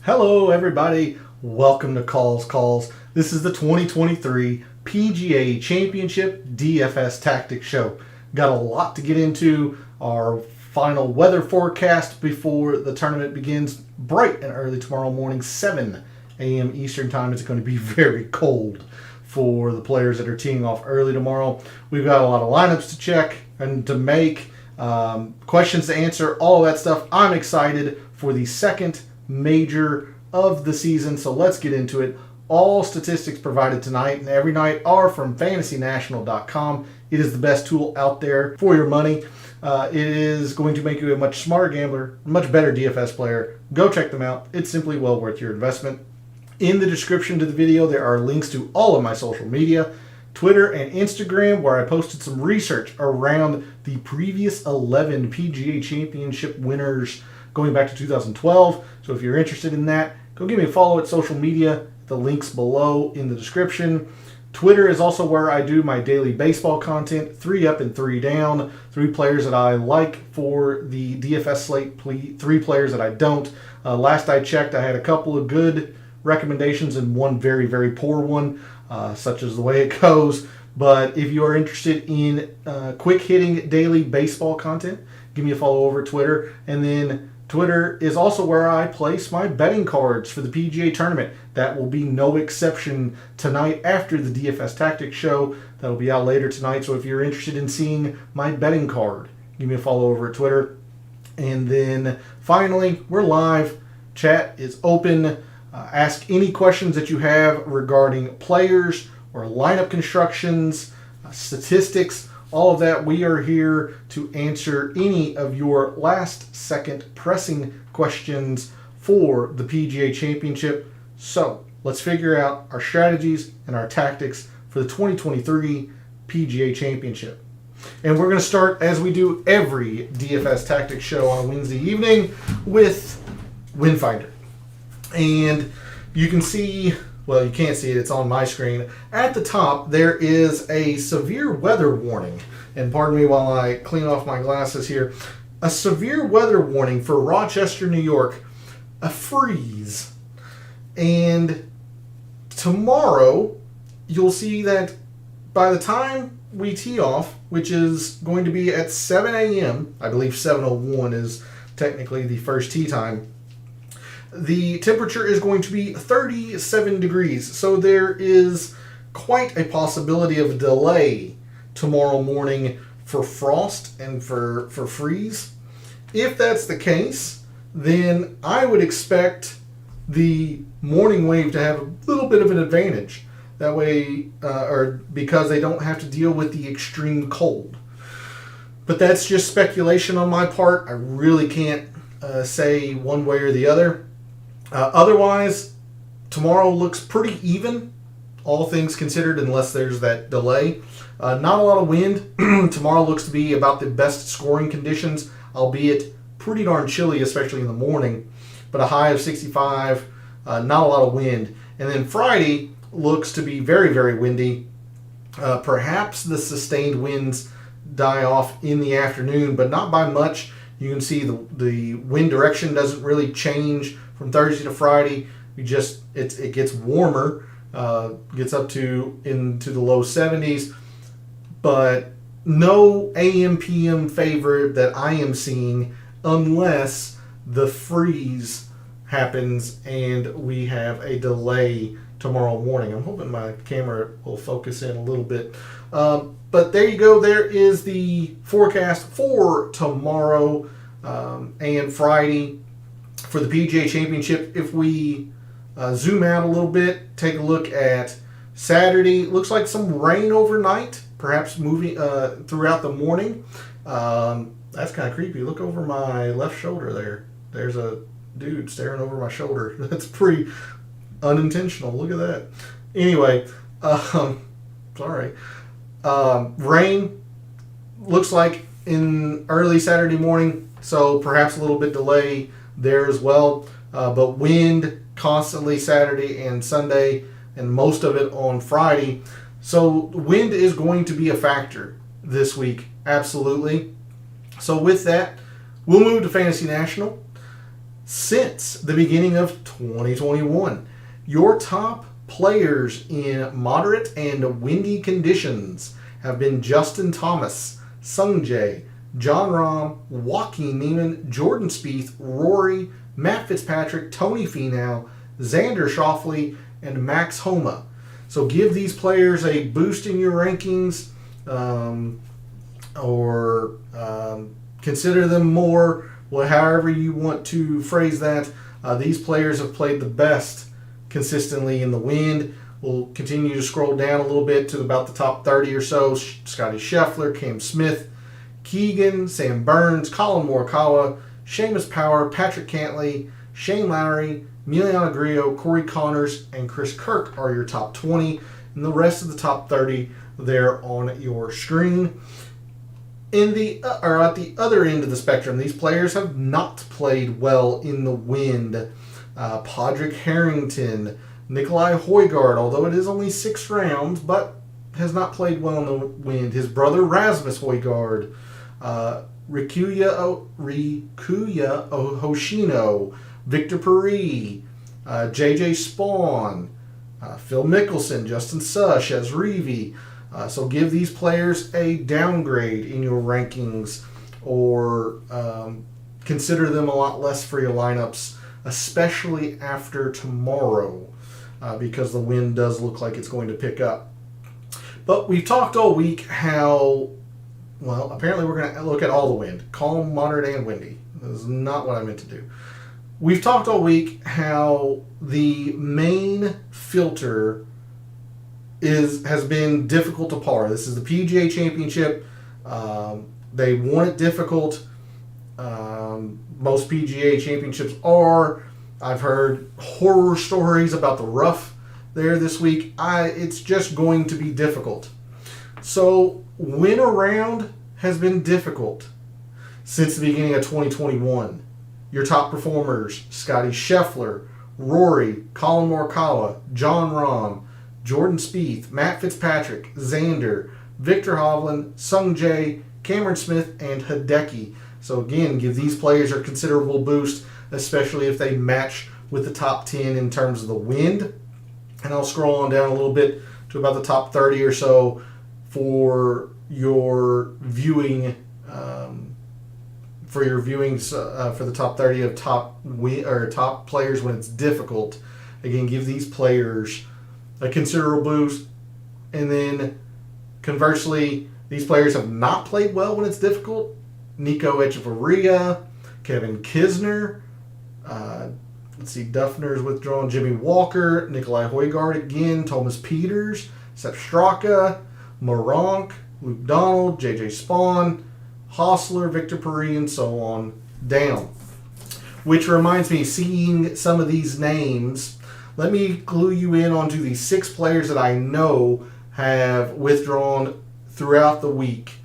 Hello everybody, welcome to Calls. This is the 2023 PGA Championship DFS Tactics show. Got a lot to get into. Our final weather forecast before the tournament begins bright and early tomorrow morning, 7 a.m. Eastern time. It's going to be very cold for the players that are teeing off early tomorrow. We've got a lot of lineups to check and to make, questions to answer, all of that stuff. I'm excited for the second major of the season, so let's get into it. All statistics provided tonight and every night are from fantasynational.com. It is the best tool out there for your money. It is going to make you a much smarter gambler, a much better DFS player. Go check them out. It's simply well worth your investment. In the description to the video, there are links to all of my social media, Twitter and Instagram, where I posted some research around the previous 11 PGA Championship winners going back to 2012. So if you're interested in that, go give me a follow at social media. The link's below in the description. Twitter is also where I do my daily baseball content, 3 up and 3 down, 3 players that I like for the DFS slate, 3 players that I don't. Last I checked, I had a couple of good recommendations and one very, very poor one, such as the way it goes. But if you are interested in quick hitting daily baseball content, give me a follow over Twitter. And then Twitter is also where I place my betting cards for the PGA tournament. That will be no exception tonight after the DFS Tactics show. That'll be out later tonight. So if you're interested in seeing my betting card, give me a follow over at Twitter. And then finally, we're live. Chat is open. Ask any questions that you have regarding players or lineup constructions, statistics, all of that. We are here to answer any of your last-second pressing questions for the PGA Championship. So let's figure out our strategies and our tactics for the 2023 PGA Championship. And we're going to start, as we do every DFS Tactics show on a Wednesday evening, with Windfinder. And you can see, well, you can't see it, it's on my screen. At the top, there is a severe weather warning. And pardon me while I clean off my glasses here. A severe weather warning for Rochester, New York. A freeze. And tomorrow, you'll see that by the time we tee off, which is going to be at 7 a.m., I believe 7:01 is technically the first tee time, the temperature is going to be 37 degrees. So there is quite a possibility of delay tomorrow morning for frost and for freeze. If that's the case, then I would expect the morning wave to have a little bit of an advantage. That way, or because they don't have to deal with the extreme cold. But that's just speculation on my part. I really can't say one way or the other. Otherwise, tomorrow looks pretty even, all things considered, unless there's that delay. Not a lot of wind. Tomorrow looks to be about the best scoring conditions, albeit pretty darn chilly, especially in the morning. But a high of 65, not a lot of wind. And then Friday looks to be very, very windy. Perhaps the sustained winds die off in the afternoon, but not by much. You can see the wind direction doesn't really change from Thursday to Friday. It gets warmer, gets up to into the low 70s, but no AM PM favor that I am seeing unless the freeze happens and we have a delay tomorrow morning. I'm hoping my camera will focus in a little bit. But there you go. There is the forecast for tomorrow and Friday for the PGA Championship. If we zoom out a little bit, take a look at Saturday. Looks like some rain overnight, perhaps moving throughout the morning. That's kind of creepy. Look over my left shoulder there. There's a dude staring over my shoulder. That's pretty unintentional. Look at that. Anyway, sorry. Rain looks like in early Saturday morning, so perhaps a little bit delay there as well. But wind constantly Saturday and Sunday, and most of it on Friday. So wind is going to be a factor this week, absolutely. So with that, we'll move to Fantasy National. since the beginning of 2021. Your top players in moderate and windy conditions have been Justin Thomas, Sung Jae, Jon Rahm, Joaquin Niemann, Jordan Spieth, Rory, Matt Fitzpatrick, Tony Finau, Xander Schauffele, and Max Homa. So give these players a boost in your rankings, or consider them more, however you want to phrase that. These players have played the best consistently in the wind. We'll continue to scroll down a little bit to about the top 30 or so. Scotty Scheffler, Cam Smith, Keegan, Sam Burns, Colin Morikawa, Seamus Power, Patrick Cantlay, Shane Lowry, Emiliano Grillo, Corey Connors, and Chris Kirk are your top 20. And the rest of the top 30 there on your screen. At the other end of the spectrum, these players have not played well in the wind. Padraig Harrington, Nikolai Højgaard, although it is only 6 rounds, but has not played well in the wind. His brother Rasmus Højgaard, Rikuya Hoshino, Victor Perry, JJ Spawn, Phil Mickelson, Justin Suh, Chez Reavie. So give these players a downgrade in your rankings, or consider them a lot less for your lineups, especially after tomorrow, because the wind does look like it's going to pick up. But we've talked all week how, well, apparently we're going to look at all the wind, calm, moderate, and windy. This is not what I meant to do. We've talked all week how the main filter has been difficult to par. This is the PGA Championship. They want it difficult. Most PGA Championships are. I've heard horror stories about the rough there this week. It's just going to be difficult. So win around has been difficult since the beginning of 2021. Your top performers: Scotty Scheffler, Rory, Colin Morikawa, Jon Rahm, Jordan Spieth, Matt Fitzpatrick, Xander, Victor Hovland, Sung Jae, Cameron Smith, and Hideki. So again, give these players a considerable boost, especially if they match with the top 10 in terms of the wind. And I'll scroll on down a little bit to about the top 30 or so for your viewing, for the top 30 of top players when it's difficult. Again, give these players a considerable boost. And then conversely, these players have not played well when it's difficult. Nico Echeverria, Kevin Kisner, Duffner's withdrawn, Jimmy Walker, Nikolai Højgaard again, Thomas Peters, Sepp Straka, Moronk, Luke Donald, JJ Spawn, Hostler, Victor Perry, and so on down. Which reminds me, seeing some of these names, let me clue you in onto the 6 players that I know have withdrawn throughout the week.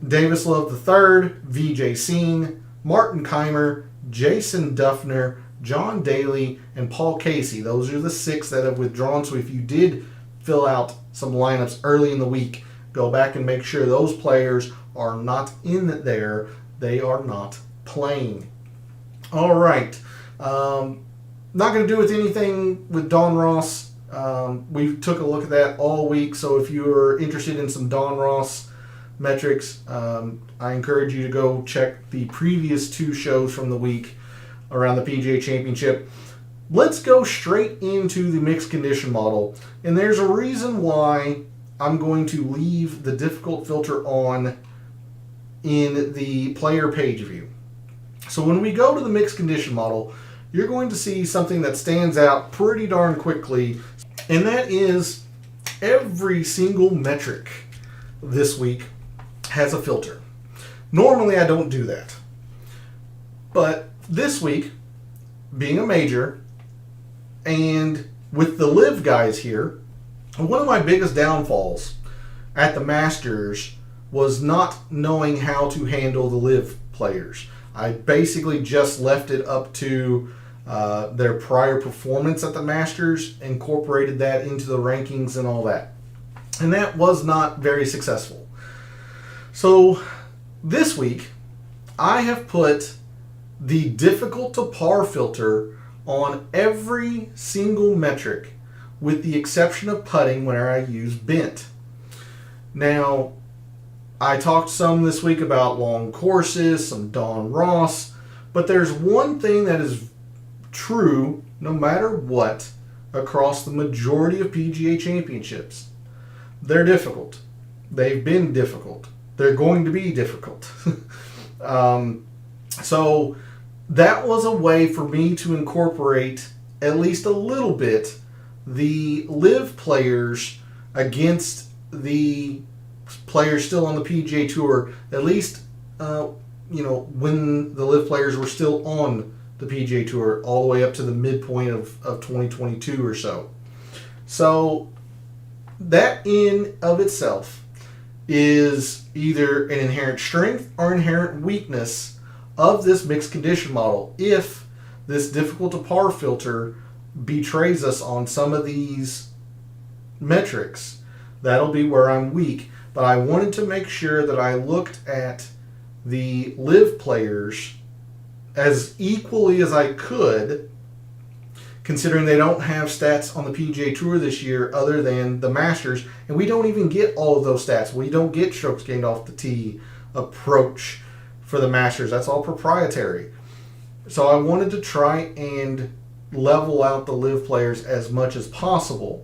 Davis Love III, Vijay Singh, Martin Keimer, Jason Duffner, John Daly, and Paul Casey. Those are the 6 that have withdrawn. So if you did fill out some lineups early in the week, go back and make sure those players are not in there. They are not playing. All right. Not going to do with anything with Don Ross. We took a look at that all week. So if you're interested in some Don Ross metrics, I encourage you to go check the previous 2 shows from the week around the PGA Championship. Let's go straight into the mixed condition model. And there's a reason why I'm going to leave the difficult filter on in the player page view. So when we go to the mixed condition model, you're going to see something that stands out pretty darn quickly, and that is every single metric this week has a filter. Normally I don't do that, but this week, being a major and with the live guys here, one of my biggest downfalls at the Masters was not knowing how to handle the live players. I basically just left it up to their prior performance at the Masters, incorporated that into the rankings and all that. And that was not very successful. So this week, I have put the difficult to par filter on every single metric, with the exception of putting whenever I use bent. Now, I talked some this week about long courses, some Don Ross, but there's one thing that is true no matter what across the majority of PGA championships. They're difficult. They've been difficult. They're going to be difficult. So that was a way for me to incorporate at least a little bit the live players against the players still on the PGA Tour, at least when the live players were still on the PGA Tour all the way up to the midpoint of 2022 or so. So that in of itself is either an inherent strength or inherent weakness of this mixed condition model. If this difficult to par filter betrays us on some of these metrics, that'll be where I'm weak. But I wanted to make sure that I looked at the live players as equally as I could, considering they don't have stats on the PGA Tour this year other than the Masters, and we don't even get all of those stats. We don't get strokes gained off the tee, approach for the Masters. That's all proprietary. So I wanted to try and level out the live players as much as possible.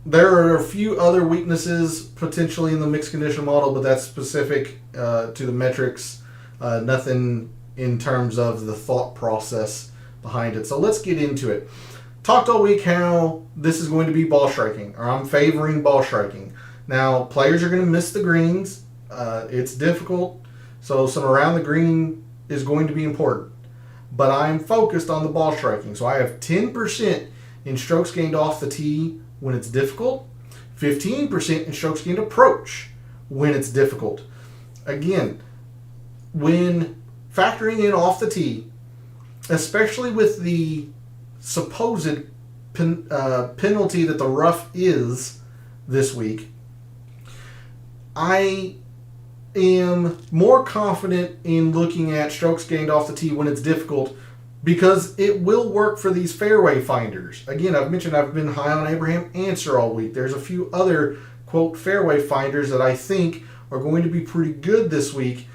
There are a few other weaknesses potentially in the mixed condition model, but that's specific to the metrics. Nothing in terms of the thought process behind it. So let's get into it. Talked all week how this is going to be ball striking, or I'm favoring ball striking. Now, players are going to miss the greens. It's difficult, so some around the green is going to be important. But I'm focused on the ball striking. So I have 10% in strokes gained off the tee when it's difficult, 15% in strokes gained approach when it's difficult. Again, when factoring in off the tee, especially with the supposed penalty that the rough is this week, I am more confident in looking at strokes gained off the tee when it's difficult, because it will work for these fairway finders. Again, I've mentioned I've been high on Abraham Answer all week. There's a few other, quote, fairway finders that I think are going to be pretty good this week.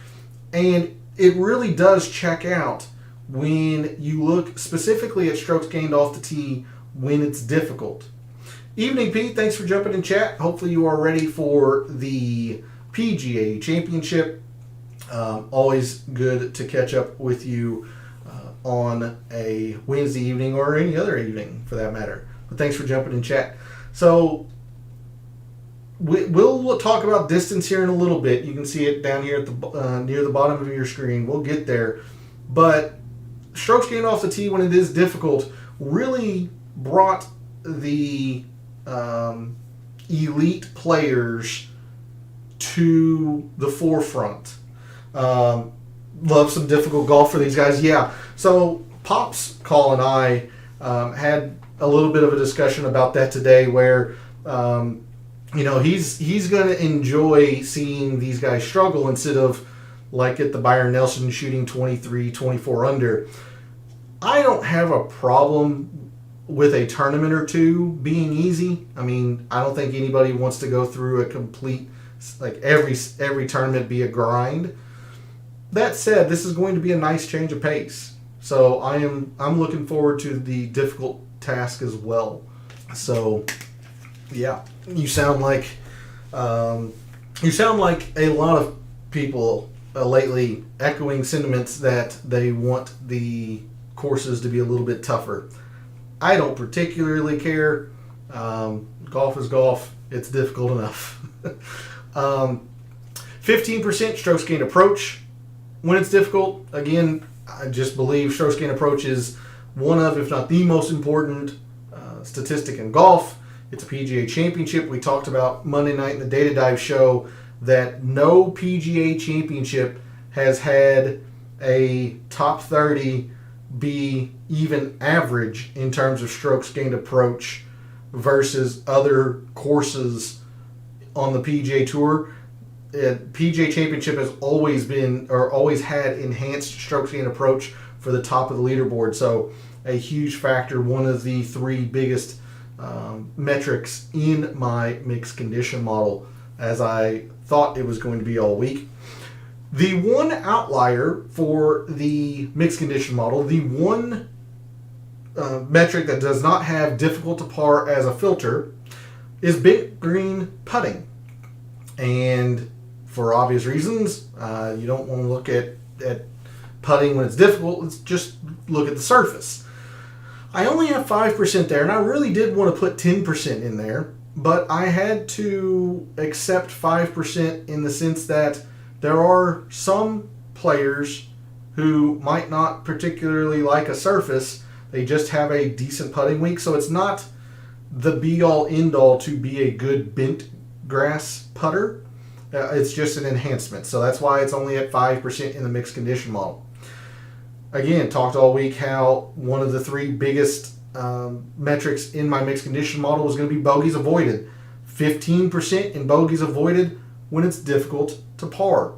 And it really does check out when you look specifically at strokes gained off the tee when it's difficult. Evening, Pete. Thanks for jumping in chat. Hopefully you are ready for the PGA Championship. Always good to catch up with you on a Wednesday evening or any other evening for that matter. But thanks for jumping in chat. So we'll talk about distance here in a little bit. You can see it down here at the near the bottom of your screen. We'll get there. But strokes gained off the tee when it is difficult really brought the elite players to the forefront. Love some difficult golf for these guys. Yeah. So Pops Call and I had a little bit of a discussion about that today, where he's going to enjoy seeing these guys struggle instead of like at the Byron Nelson shooting 23, 24 under. I don't have a problem with a tournament or two being easy. I mean, I don't think anybody wants to go through a complete, like every tournament be a grind. That said, this is going to be a nice change of pace. So I'm looking forward to the difficult task as well. So yeah, you sound like a lot of people lately echoing sentiments that they want the courses to be a little bit tougher. I don't particularly care. Golf is golf. It's difficult enough. 15% strokes gained approach when it's difficult. Again, I just believe strokes gained approach is one of, if not the most important statistic in golf. It's a PGA Championship. We talked about Monday night in the Data Dive show that no PGA Championship has had a top 30 be even average in terms of strokes gained approach versus other courses on the PGA Tour. PGA Championship has always been or always had enhanced stroke gain approach for the top of the leaderboard. So a huge factor, one of the three biggest metrics in my mixed condition model, as I thought it was going to be all week. The one outlier for the mixed condition model, the one metric that does not have difficult to par as a filter, is bent green putting. And for obvious reasons, you don't want to look at putting when it's difficult. Let's just look at the surface. I only have 5% there, and I really did want to put 10% in there, but I had to accept 5% in the sense that there are some players who might not particularly like a surface. They just have a decent putting week, so it's not the be-all, end-all to be a good bent grass putter. It's just an enhancement, so that's why it's only at 5% in the mixed condition model. Again, talked all week how one of the three biggest metrics in my mixed condition model was going to be bogeys avoided. 15% in bogeys avoided when it's difficult to par.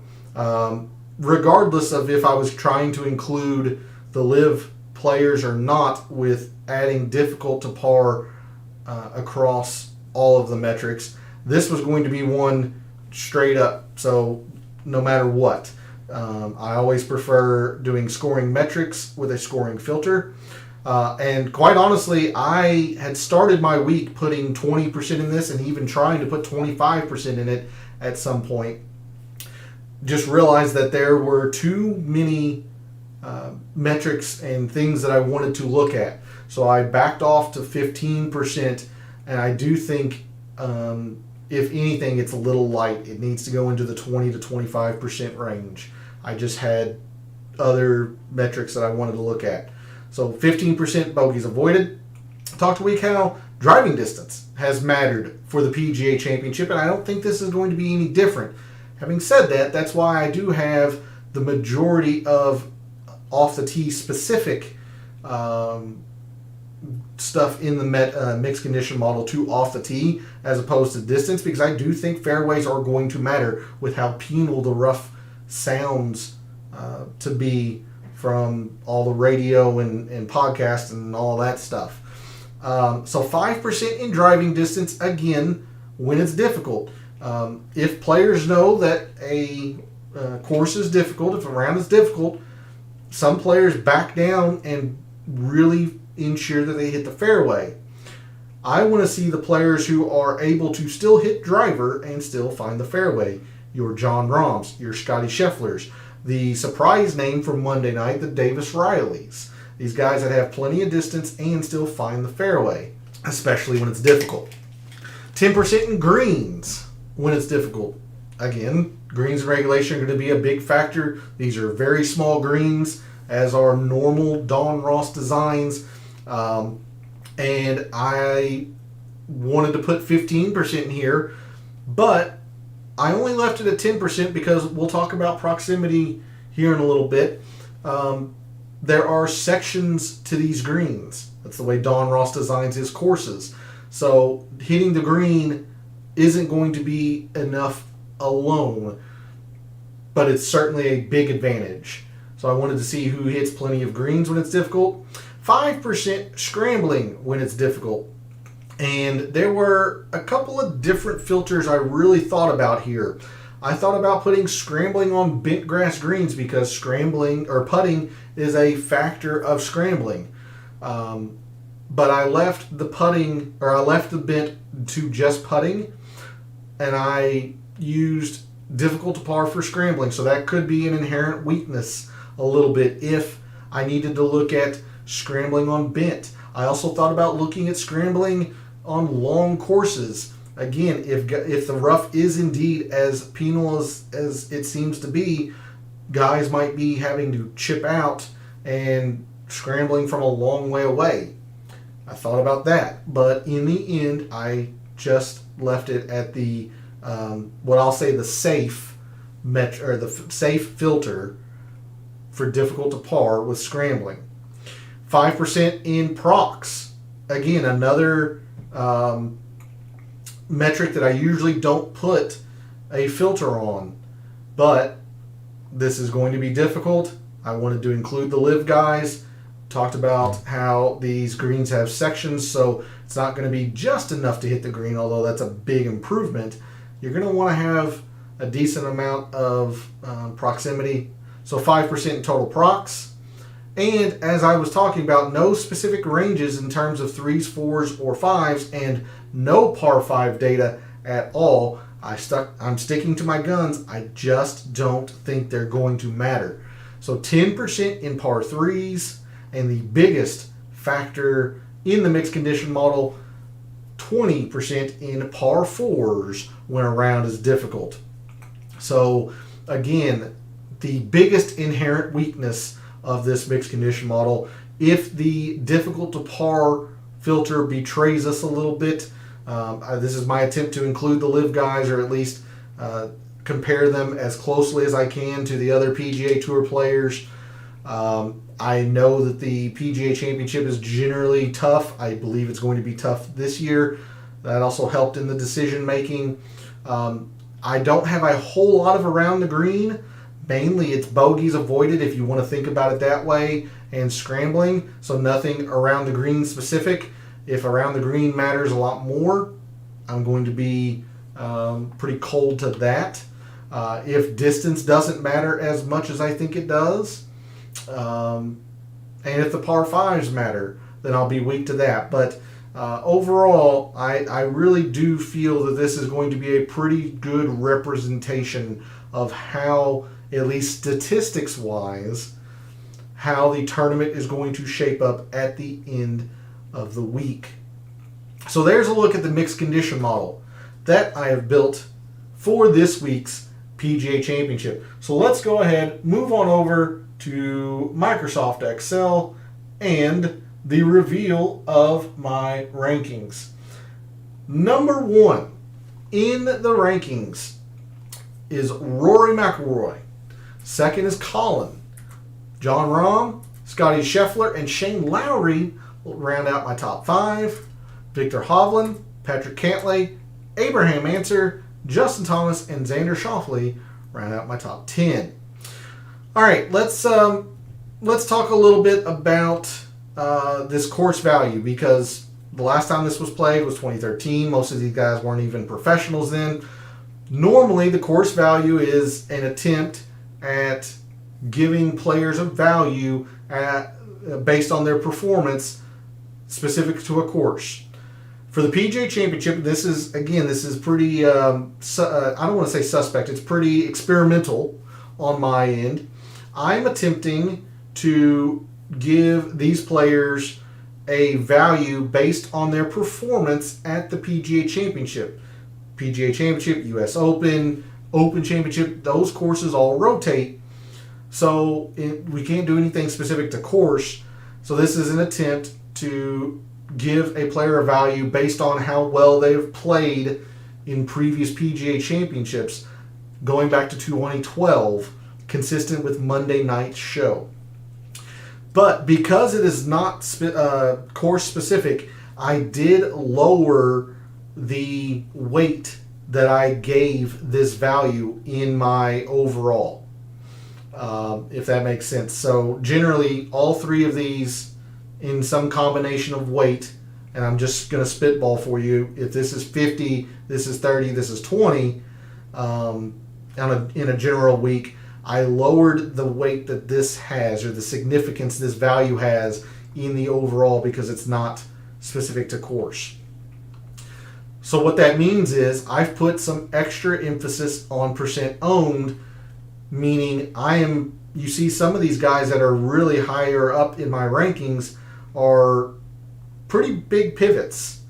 Regardless of if I was trying to include the live players or not with adding difficult to par across all of the metrics, this was going to be one straight up. So no matter what. I always prefer doing scoring metrics with a scoring filter. And quite honestly, I had started my week putting 20% in this and even trying to put 25% in it at some point. Just realized that there were too many metrics and things that I wanted to look at. So I backed off to 15%, and I do think if anything, it's a little light. It needs to go into the 20 to 25% range. I just had other metrics that I wanted to look at. So 15% bogeys avoided. Talked a week how driving distance has mattered for the PGA Championship, and I don't think this is going to be any different. Having said that, that's why I do have the majority of off the tee specific stuff in the mixed condition model to off the tee as opposed to distance, because I do think fairways are going to matter with how penal the rough sounds to be from all the radio and podcasts and all that stuff. So 5% in driving distance, again, when it's difficult. If players know that a course is difficult, if a round is difficult, some players back down and really ensure that they hit the fairway. I want to see the players who are able to still hit driver and still find the fairway. Your John Rahms, your Scotty Schefflers, the surprise name from Monday night, the Davis Rileys. These guys that have plenty of distance and still find the fairway, especially when it's difficult. 10% in greens when it's difficult. Again, greens and regulation are going to be a big factor. These are very small greens, as are normal Don Ross designs. And I wanted to put 15% in here, but I only left it at 10% because we'll talk about proximity here in a little bit. There are sections to these greens. That's the way Don Ross designs his courses. So hitting the green isn't going to be enough alone, but it's certainly a big advantage. So I wanted to see who hits plenty of greens when it's difficult. 5% scrambling when it's difficult. And there were a couple of different filters I really thought about here. I thought about putting scrambling on bent grass greens because scrambling or putting is a factor of scrambling. But I left the putting, or I left the bent to just putting, and I used difficult to par for scrambling. So that could be an inherent weakness a little bit if I needed to look at scrambling on bent. I also thought about looking at scrambling on long courses. Again, if the rough is indeed as penal as it seems to be, guys might be having to chip out and scrambling from a long way away. I thought about that, but in the end, I just left it at the what I'll say the safe safe filter for difficult to par with scrambling. 5% in procs. Again, another metric that I usually don't put a filter on. But this is going to be difficult. I wanted to include the live guys. Talked about how these greens have sections, so it's not going to be just enough to hit the green, although that's a big improvement. You're going to want to have a decent amount of proximity, so 5% in total procs. And as I was talking about, no specific ranges in terms of 3s, 4s, or 5s, and no par 5 data at all. I'm sticking to my guns. I just don't think they're going to matter. So 10% in par 3s, and the biggest factor in the mixed condition model, 20% in par 4s when a round is difficult. So again, the biggest inherent weakness of this mixed condition model, if the difficult to par filter betrays us a little bit, this is my attempt to include the live guys, or at least compare them as closely as I can to the other PGA Tour players. I know that the PGA Championship is generally tough. I believe it's going to be tough this year. That also helped in the decision making. I don't have a whole lot of around the green. Mainly it's bogeys avoided, if you want to think about it that way, and scrambling. So nothing around the green specific. If around the green matters a lot more, I'm going to be pretty cold to that. If distance doesn't matter as much as I think it does, and if the par 5s matter, then I'll be weak to that. But overall, I really do feel that this is going to be a pretty good representation of how, at least statistics-wise, how the tournament is going to shape up at the end of the week. So there's a look at the mixed condition model that I have built for this week's PGA Championship. So let's go ahead, move on over to Microsoft Excel and the reveal of my rankings. Number 1 in the rankings is Rory McIlroy. Second is Colin. John Rahm, Scotty Scheffler, and Shane Lowry will round out my top 5. Victor Hovland, Patrick Cantlay, Abraham Answer, Justin Thomas, and Xander Schauffele round out my top 10. All right, let's talk a little bit about this course value, because the last time this was played was 2013. Most of these guys weren't even professionals then. Normally, the course value is an attempt at giving players a value based on their performance specific to a course. For the PGA Championship, this is pretty, I don't want to say suspect, it's pretty experimental on my end. I'm attempting to give these players a value based on their performance at the PGA Championship. PGA Championship, US Open, Open Championship, those courses all rotate. So we can't do anything specific to course. So this is an attempt to give a player a value based on how well they've played in previous PGA Championships, going back to 2012, consistent with Monday night's show. But because it is not course specific, I did lower the weight that I gave this value in my overall, if that makes sense. So generally, all three of these in some combination of weight, and I'm just going to spitball for you. If this is 50, this is 30, this is 20, in a general week, I lowered the weight that this has, or the significance this value has in the overall, because it's not specific to course. So what that means is I've put some extra emphasis on percent owned, meaning you see some of these guys that are really higher up in my rankings are pretty big pivots,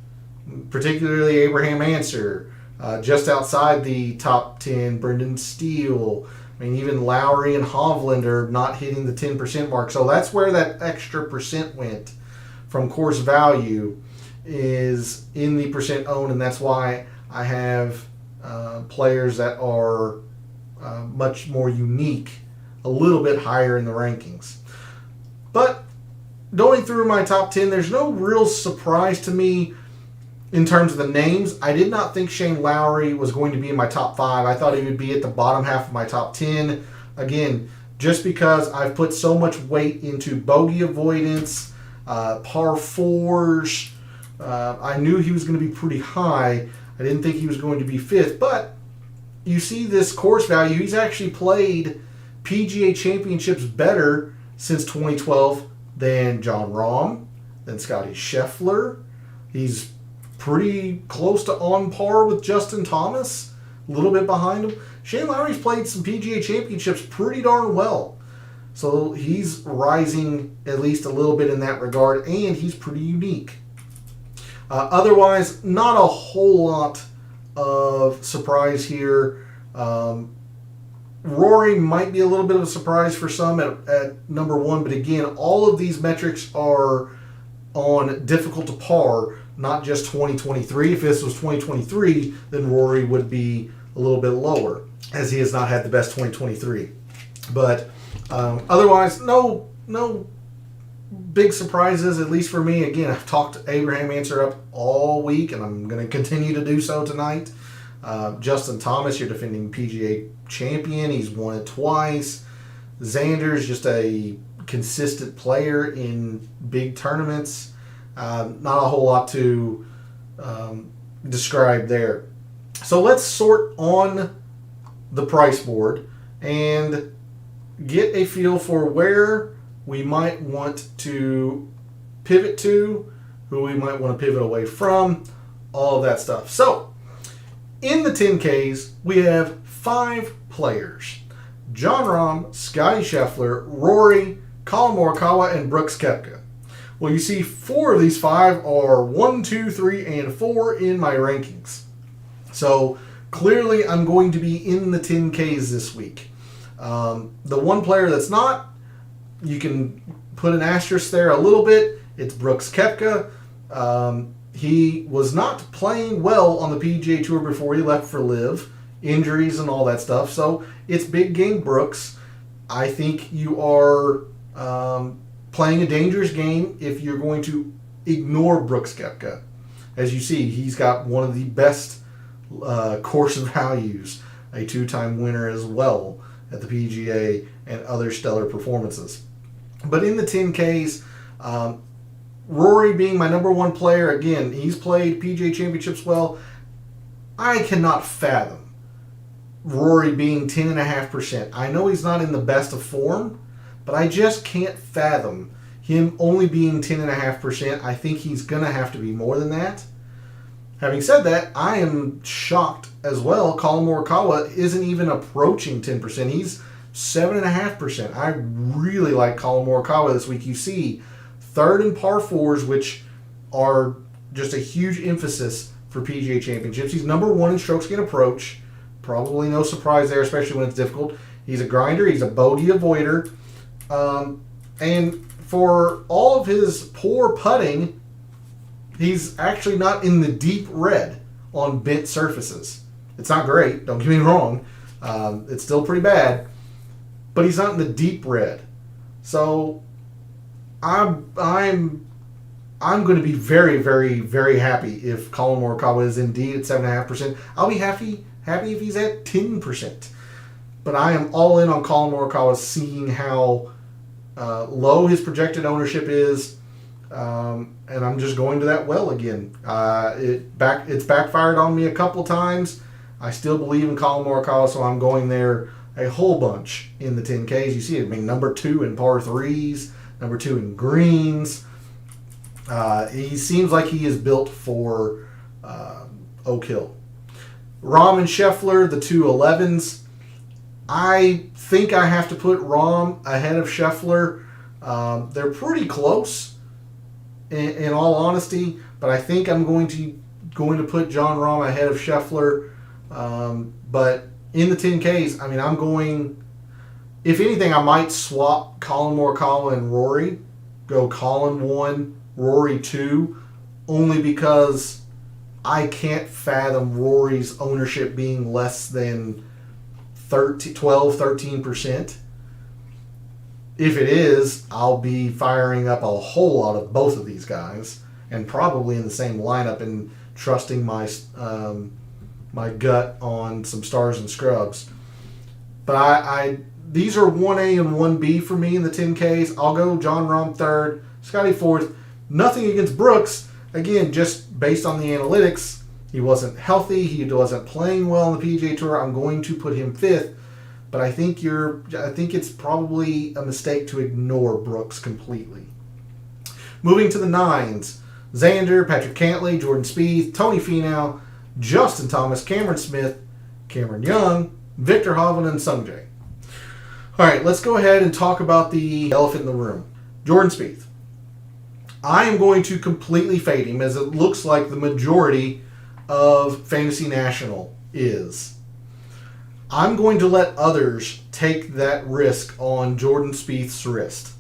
particularly Abraham Answer, just outside the top 10, Brendan Steele. I mean, even Lowry and Hovland are not hitting the 10% mark. So that's where that extra percent went from course value, is in the percent owned, and that's why I have players that are much more unique, a little bit higher in the rankings. But going through my top 10, there's no real surprise to me in terms of the names, I did not think Shane Lowry was going to be in my top 5. I thought he would be at the bottom half of my top 10. Again, just because I've put so much weight into bogey avoidance, par 4s. I knew he was going to be pretty high. I didn't think he was going to be 5th, but you see this course value. He's actually played PGA Championships better since 2012 than Jon Rahm, than Scotty Scheffler. He's pretty close to on par with Justin Thomas, a little bit behind him. Shane Lowry's played some PGA Championships pretty darn well. So he's rising at least a little bit in that regard, and he's pretty unique. Otherwise, not a whole lot of surprise here. Rory might be a little bit of a surprise for some at number 1, but again, all of these metrics are on difficult to par, not just 2023. If this was 2023, then Rory would be a little bit lower, as he has not had the best 2023. But otherwise, no big surprises, at least for me. Again, I've talked Abraham Answer up all week, and I'm going to continue to do so tonight. Justin Thomas, your defending PGA champion. He's won it twice. Xander's just a consistent player in big tournaments. Not a whole lot to describe there. So let's sort on the price board and get a feel for where we might want to pivot to, who we might want to pivot away from, all of that stuff. So in the 10Ks, we have 5 players: Jon Rahm, Scotty Scheffler, Rory, Collin Morikawa, and Brooks Koepka. Well, you see 4 of these 5 are 1, 2, 3, and 4 in my rankings. So clearly I'm going to be in the 10Ks this week. The one player that's not, you can put an asterisk there a little bit. It's Brooks Koepka. He was not playing well on the PGA Tour before he left for LIV. Injuries and all that stuff. So it's big game Brooks. I think you are playing a dangerous game if you're going to ignore Brooks Koepka. As you see, he's got one of the best course values, a 2-time winner as well at the PGA, and other stellar performances. But in the 10Ks, Rory being my number 1 player, again, he's played PGA Championships well. I cannot fathom Rory being 10.5%. I know he's not in the best of form, but I just can't fathom him only being 10.5%. I think he's going to have to be more than that. Having said that, I am shocked as well. Collin Morikawa isn't even approaching 10%. He's 7.5%. I really like Collin Morikawa this week. You see 3rd in par 4s, which are just a huge emphasis for PGA Championships. He's number 1 in strokes gained approach. Probably no surprise there, especially when it's difficult. He's a grinder. He's a bogey avoider. And for all of his poor putting, he's actually not in the deep red on bent surfaces. It's not great, don't get me wrong. It's still pretty bad, but he's not in the deep red. So I'm going to be very, very, very happy if Collin Morikawa is indeed at 7.5%. I'll be happy if he's at 10%. But I am all in on Collin Morikawa, seeing how low his projected ownership is. And I'm just going to that well again. It's backfired on me a couple times. I still believe in Collin Morikawa, so I'm going there a whole bunch in the 10Ks. You see it, number 2 in par 3s, number 2 in greens. He seems like he is built for Oak Hill. Rahm and Scheffler, the 2 11s. I think I have to put Rahm ahead of Scheffler. They're pretty close, in all honesty, but I think I'm going to put Jon Rahm ahead of Scheffler. But in the 10Ks, I'm going, if anything, I might swap Collin Morikawa and Rory. Go Collin 1, Rory 2, only because I can't fathom Rory's ownership being less than 13%. If it is, I'll be firing up a whole lot of both of these guys, and probably in the same lineup. And trusting my my gut on some stars and scrubs. But these are 1A and 1B for me in the 10Ks. I'll go John Rahm third, Scotty fourth. Nothing against Brooks. Again, just based on the analytics, he wasn't healthy. He wasn't playing well on the PGA Tour. I'm going to put him fifth. But I think it's probably a mistake to ignore Brooks completely. Moving to the nines: Xander, Patrick Cantlay, Jordan Spieth, Tony Finau, Justin Thomas, Cameron Smith, Cameron Young, Victor Hovland, and Sungjae. All right, let's go ahead and talk about the elephant in the room. Jordan Spieth. I am going to completely fade him, as it looks like the majority of Fantasy National is. I'm going to let others take that risk on Jordan Spieth's wrist.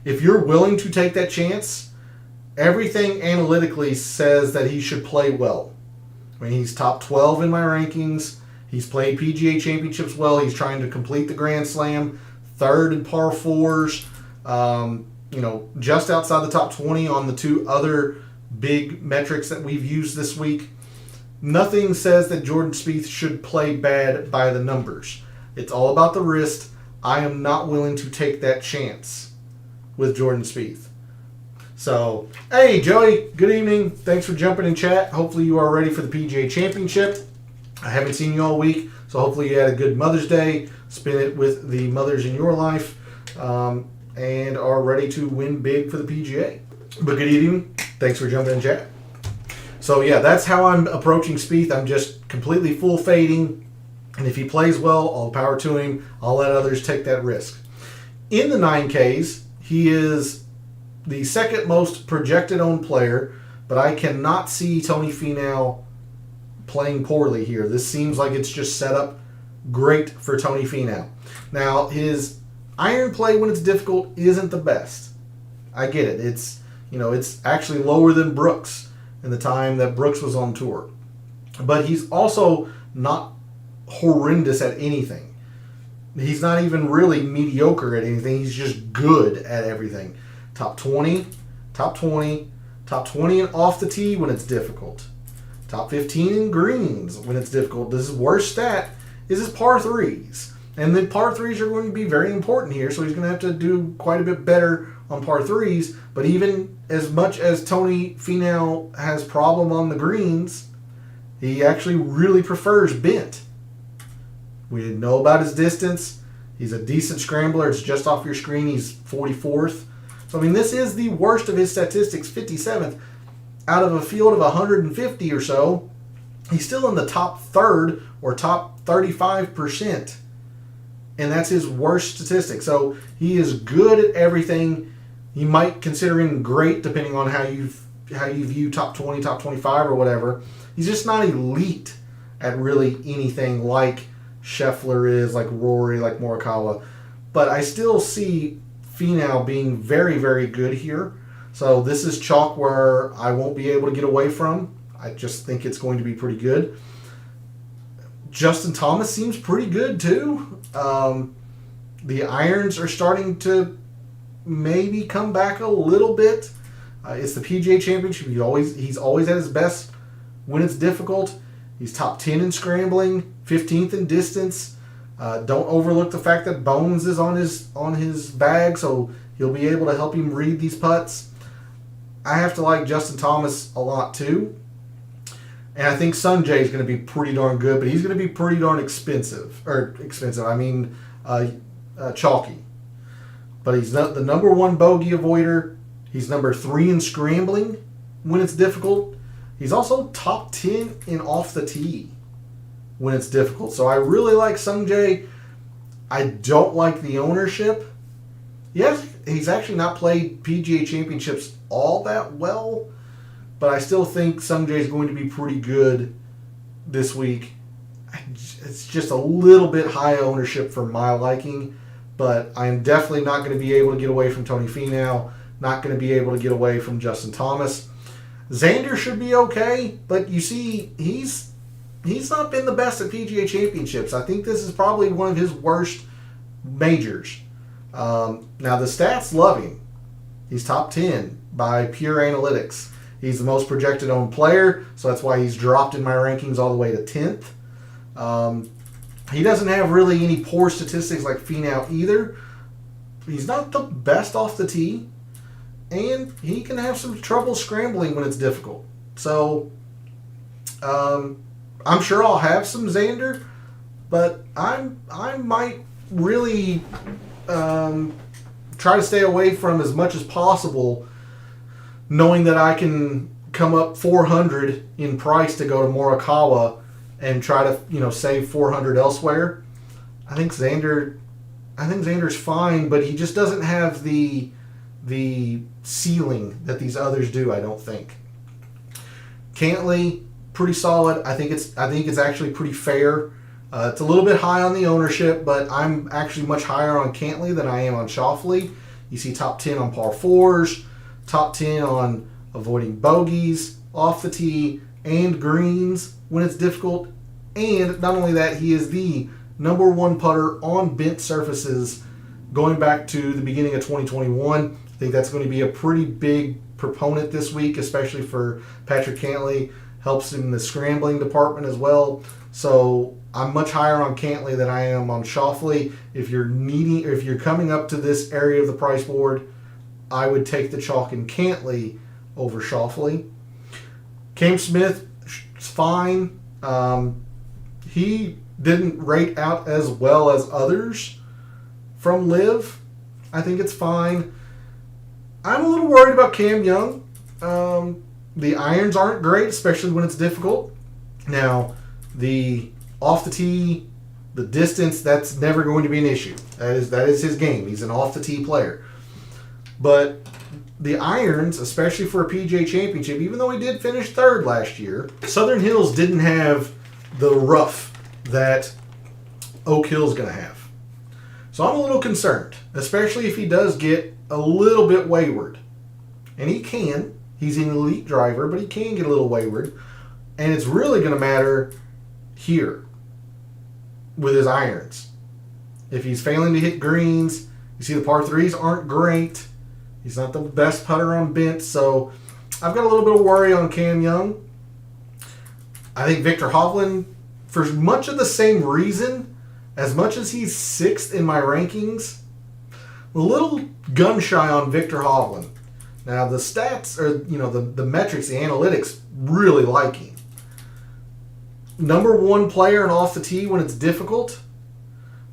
If you're willing to take that chance, everything analytically says that he should play well. I mean, he's top 12 in my rankings. He's played PGA Championships well. He's trying to complete the Grand Slam, third in par fours. Just outside the top 20 on the two other big metrics that we've used this week. Nothing says that Jordan Spieth should play bad by the numbers. It's all about the wrist. I am not willing to take that chance with Jordan Spieth. So, hey, Joey, good evening. Thanks for jumping in chat. Hopefully you are ready for the PGA Championship. I haven't seen you all week, so hopefully you had a good Mother's Day. Spend it with the mothers in your life, and are ready to win big for the PGA. But good evening. Thanks for jumping in chat. So, yeah, that's how I'm approaching Spieth. I'm just completely full fading. And if he plays well, all the power to him. I'll let others take that risk. In the 9Ks, he is the second most projected owned player, but I cannot see Tony Finau playing poorly here. This seems like it's just set up great for Tony Finau. Now, his iron play when it's difficult isn't the best. I get it. It's actually lower than Brooks in the time that Brooks was on tour. But he's also not horrendous at anything. He's not even really mediocre at anything. He's just good at everything. Top 20, top 20, top 20 and off the tee when it's difficult. Top 15 in greens when it's difficult. His worst stat is his par threes. And then par threes are going to be very important here, so he's going to have to do quite a bit better on par threes. But even as much as Tony Finau has problem on the greens, he actually really prefers bent. We didn't know about his distance. He's a decent scrambler. It's just off your screen. He's 44th. So, I mean, this is the worst of his statistics, 57th. Out of a field of 150 or so, he's still in the top third or top 35%. And that's his worst statistic. So he is good at everything. You might consider him great depending on how you view top 20, top 25 or whatever. He's just not elite at really anything like Scheffler is, like Rory, like Morikawa. But I still see Finau being very, very good here. So this is chalk where I won't be able to get away from. I just think it's going to be pretty good. Justin Thomas seems pretty good too. The irons are starting to maybe come back a little bit. It's the PGA Championship. He's always at his best when it's difficult. He's top 10 in scrambling, 15th in distance. Don't overlook the fact that Bones is on his bag, so he'll be able to help him read these putts. I have to like Justin Thomas a lot too. And I think Sungjae is going to be pretty darn good, but he's going to be pretty darn expensive. Chalky. But he's not the number one bogey avoider. He's number 3 in scrambling when it's difficult. He's also top 10 in off the tee when it's difficult. So I really like Sungjae. I don't like the ownership. Yes, he's actually not played PGA Championships all that well. But I still think Sungjae is going to be pretty good this week. It's just a little bit high ownership for my liking. But I'm definitely not going to be able to get away from Tony Finau. Not going to be able to get away from Justin Thomas. Xander should be okay. But you see, he's not been the best at PGA Championships. I think this is probably one of his worst majors. Now, the stats love him. He's top 10 by pure analytics. He's the most projected owned player, so that's why he's dropped in my rankings all the way to 10th. He doesn't have really any poor statistics like Finau either. He's not the best off the tee, and he can have some trouble scrambling when it's difficult. So I'm sure I'll have some Xander, but I might really try to stay away from as much as possible, knowing that I can come up 400 in price to go to Morikawa and try to save 400 elsewhere. I think Xander's fine, but he just doesn't have the ceiling that these others do, I don't think. Cantley, pretty solid. I think it's actually pretty fair. It's a little bit high on the ownership, but I'm actually much higher on Cantley than I am on Schauffele. You see top 10 on par 4s, top 10 on avoiding bogeys off the tee and greens when it's difficult. And not only that, he is the number 1 putter on bent surfaces going back to the beginning of 2021. I think that's going to be a pretty big proponent this week, especially for Patrick Cantley. Helps in the scrambling department as well. So I'm much higher on Cantley than I am on Schauffele. If you're coming up to this area of the price board, I would take the chalk in Cantley over Schauffele. Cam Smith is fine. He didn't rate out as well as others from Liv. I think it's fine. I'm a little worried about Cam Young. The irons aren't great, especially when it's difficult. Now, the off the tee, the distance, that's never going to be an issue. That is his game. He's an off the tee player. But the irons, especially for a PGA Championship, even though he did finish 3rd last year, Southern Hills didn't have the rough that Oak Hill's going to have. So I'm a little concerned, especially if he does get a little bit wayward. And he can. He's an elite driver, but he can get a little wayward. And it's really going to matter here with his irons. If he's failing to hit greens, you see the par 3s aren't great. He's not the best putter on bent, so I've got a little bit of worry on Cam Young. I think Victor Hovland, for much of the same reason, as much as he's 6th in my rankings, a little gun shy on Victor Hovland. Now the stats, or the metrics, the analytics, really like him. Number 1 player and off the tee when it's difficult.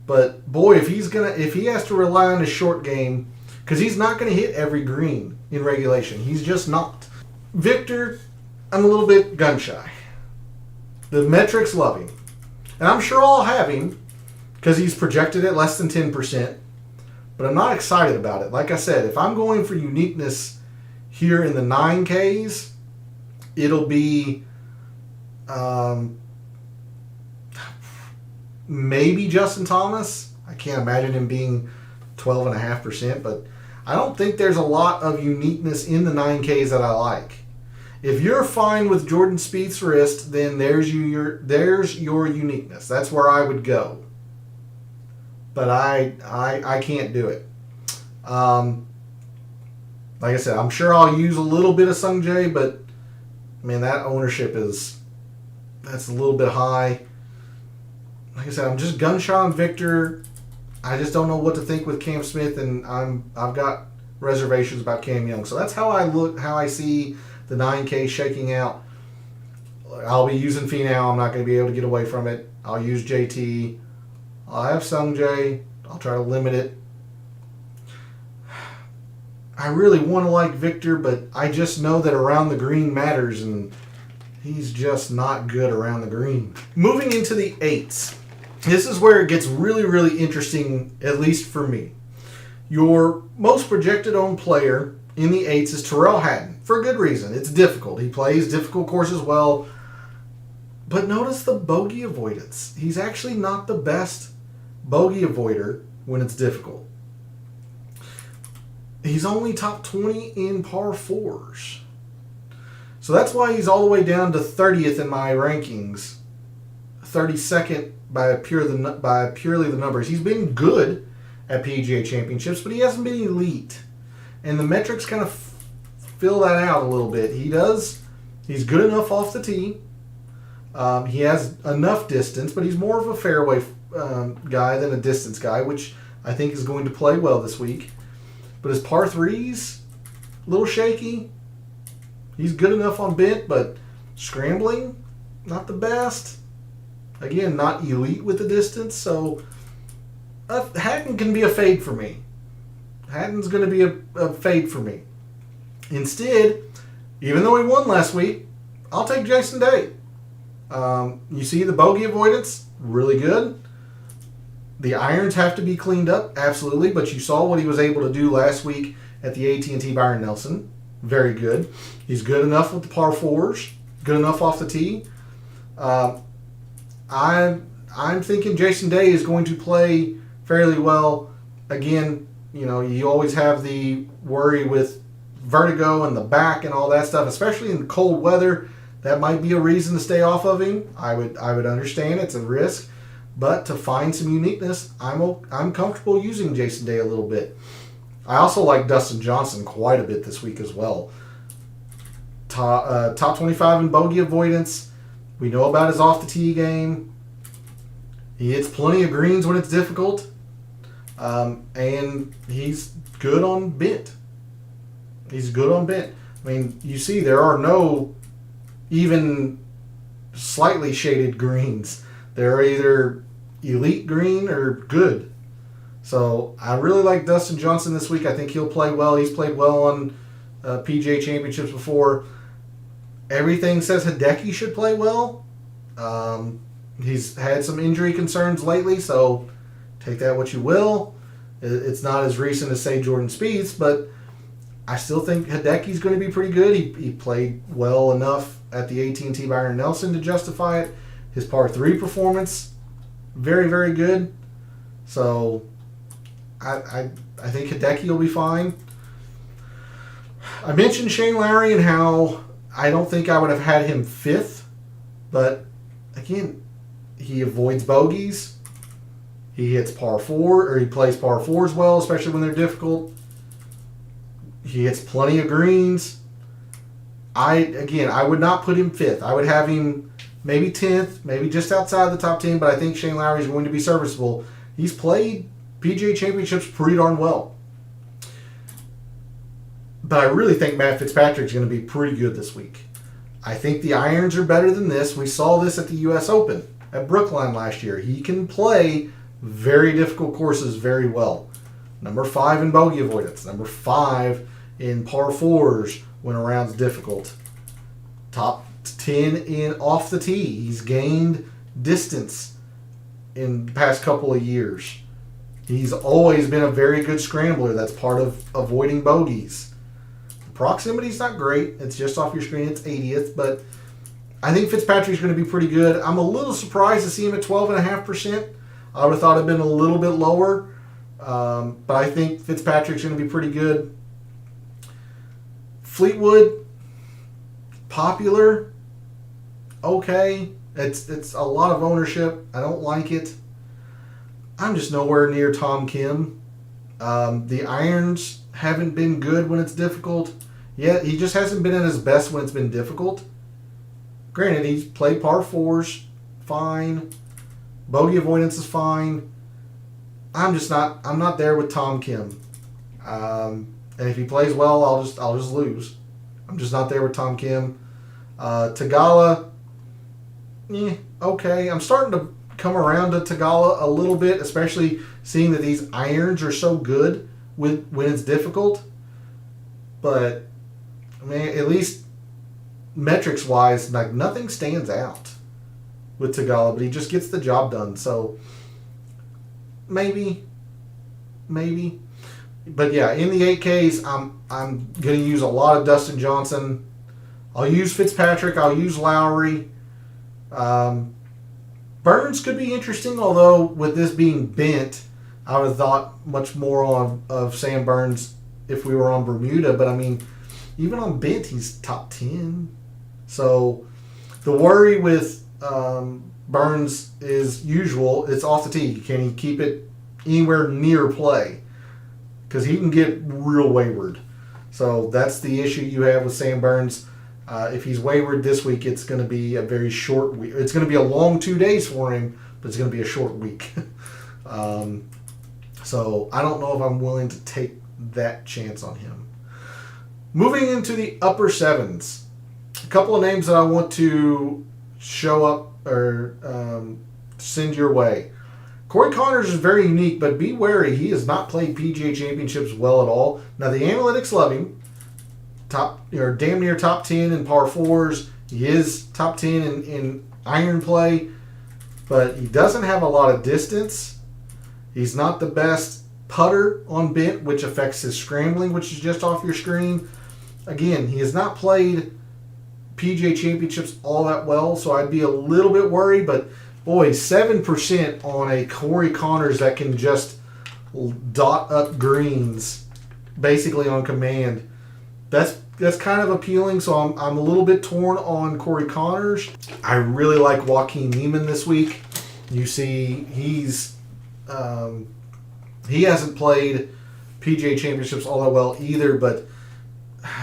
But boy, if he has to rely on his short game, because he's not going to hit every green in regulation. He's just not. Victor, I'm a little bit gun shy. The metrics love him. And I'm sure I'll have him because he's projected at less than 10%. But I'm not excited about it. Like I said, if I'm going for uniqueness here in the 9Ks, it'll be maybe Justin Thomas. I can't imagine him being 12.5%, but I don't think there's a lot of uniqueness in the 9Ks that I like. If you're fine with Jordan Spieth's wrist, then there's your uniqueness. That's where I would go. But I can't do it. Like I said, I'm sure I'll use a little bit of Sungjae, but man, that ownership that's a little bit high. Like I said, I'm just gun shy on Victor. I just don't know what to think with Cam Smith, and I've got reservations about Cam Young. So that's how I see the 9K shaking out. I'll be using Finau. I'm not going to be able to get away from it. I'll use JT. I'll have Sungjae. I'll try to limit it. I really want to like Victor, but I just know that around the green matters, and he's just not good around the green. Moving into the 8s. This is where it gets really, really interesting, at least for me. Your most projected owned player in the 8s is Tyrrell Hatton, for a good reason. It's difficult. He plays difficult courses well. But notice the bogey avoidance. He's actually not the best bogey avoider when it's difficult. He's only top 20 in par 4s. So that's why he's all the way down to 30th in my rankings. 32nd by purely the numbers. He's been good at PGA Championships, but he hasn't been elite. And the metrics kind of fill that out a little bit. He's good enough off the tee. He has enough distance, but he's more of a fairway guy than a distance guy, which I think is going to play well this week. But his par threes, a little shaky. He's good enough on bent, but scrambling, not the best. Again, not elite with the distance, so Hatton can be a fade for me. Hatton's going to be a fade for me. Instead, even though he won last week, I'll take Jason Day. You see the bogey avoidance, really good. The irons have to be cleaned up, absolutely, but you saw what he was able to do last week at the AT&T Byron Nelson. Very good. He's good enough with the par fours, good enough off the tee. I'm thinking Jason Day is going to play fairly well. Again, you always have the worry with vertigo and the back and all that stuff, especially in cold weather. That might be a reason to stay off of him. I would understand it's a risk, but to find some uniqueness, I'm comfortable using Jason Day a little bit. I also like Dustin Johnson quite a bit this week as well. Top 25 in bogey avoidance. We know about his off the tee game. He hits plenty of greens when it's difficult, and he's good on bent. He's good on bent. I mean, you see there are no even slightly shaded greens. They're either elite green or good. So I really like Dustin Johnson this week. I think he'll play well. He's played well on PGA Championships before. Everything says Hideki should play well. He's had some injury concerns lately, so take that what you will. It's not as recent as, say, Jordan Spieth's, but I still think Hideki's going to be pretty good. He played well enough at the AT&T Byron Nelson to justify it. His par 3 performance, very, very good. So I think Hideki will be fine. I mentioned Shane Lowry and how I don't think I would have had him 5th, but again, he avoids bogeys. He hits par 4, or he plays par 4s well, especially when they're difficult. He hits plenty of greens. I would not put him 5th. I would have him maybe 10th, maybe just outside the top 10, but I think Shane Lowry is going to be serviceable. He's played PGA Championships pretty darn well. But I really think Matt Fitzpatrick's going to be pretty good this week. I think the irons are better than this. We saw this at the U.S. Open at Brookline last year. He can play very difficult courses very well. Number 5 in bogey avoidance. Number 5 in par 4s when a round's difficult. Top 10 in off the tee. He's gained distance in the past couple of years. He's always been a very good scrambler. That's part of avoiding bogeys. Proximity's not great. It's just off your screen. It's 80th, but I think Fitzpatrick's going to be pretty good. I'm a little surprised to see him at 12.5%. I would have thought it'd been a little bit lower, but I think Fitzpatrick's going to be pretty good. Fleetwood, popular, okay. It's a lot of ownership. I don't like it. I'm just nowhere near Tom Kim. The irons haven't been good when it's difficult. Yet he just hasn't been at his best when it's been difficult. Granted, he's played par 4s, fine. Bogey avoidance is fine. I'm not there with Tom Kim. And if he plays well, I'll just lose. I'm just not there with Tom Kim. Tagala, okay. I'm starting to come around to Tagala a little bit, especially seeing that these irons are so good when it's difficult. But I mean, at least metrics wise, like nothing stands out with Tagala, but he just gets the job done. So maybe. But yeah, in the 8Ks, I'm going to use a lot of Dustin Johnson. I'll use Fitzpatrick. I'll use Lowry. Burns could be interesting, although with this being bent, I would have thought much more of Sam Burns if we were on Bermuda. But I mean, even on bent, he's top 10. So the worry with Burns is usual. It's off the tee. Can he keep it anywhere near play? Because he can get real wayward. So that's the issue you have with Sam Burns. If he's wayward this week, it's going to be a very short week. It's going to be a long 2 days for him, but it's going to be a short week. So I don't know if I'm willing to take that chance on him. Moving into the upper sevens, a couple of names that I want to show up or send your way. Corey Connors is very unique, but be wary. He has not played PGA Championships well at all. Now, the analytics love him. Damn near top 10 in par fours. He is top 10 in iron play, but he doesn't have a lot of distance. He's not the best putter on bent, which affects his scrambling, which is just off your screen. Again, he has not played PGA Championships all that well, so I'd be a little bit worried, but boy, 7% on a Corey Connors that can just dot up greens basically on command. That's kind of appealing, so I'm a little bit torn on Corey Connors. I really like Joaquin Niemann this week. You see, he hasn't played PGA Championships all that well either, but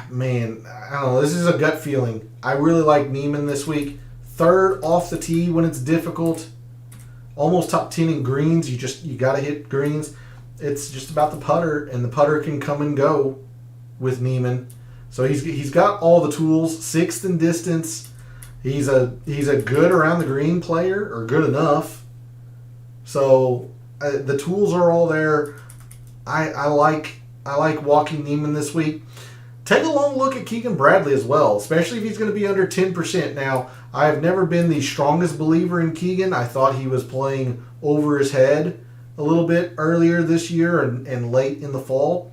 man, I don't know. This is a gut feeling. I really like Niemann this week. Third off the tee when it's difficult. Almost top 10 in greens. You got to hit greens. It's just about the putter, and the putter can come and go with Niemann. So he's got all the tools. Sixth in distance. He's a good around the green player, or good enough. So the tools are all there. I like Joaquin Niemann this week. Take a long look at Keegan Bradley as well, especially if he's going to be under 10%. Now, I have never been the strongest believer in Keegan. I thought he was playing over his head a little bit earlier this year and late in the fall.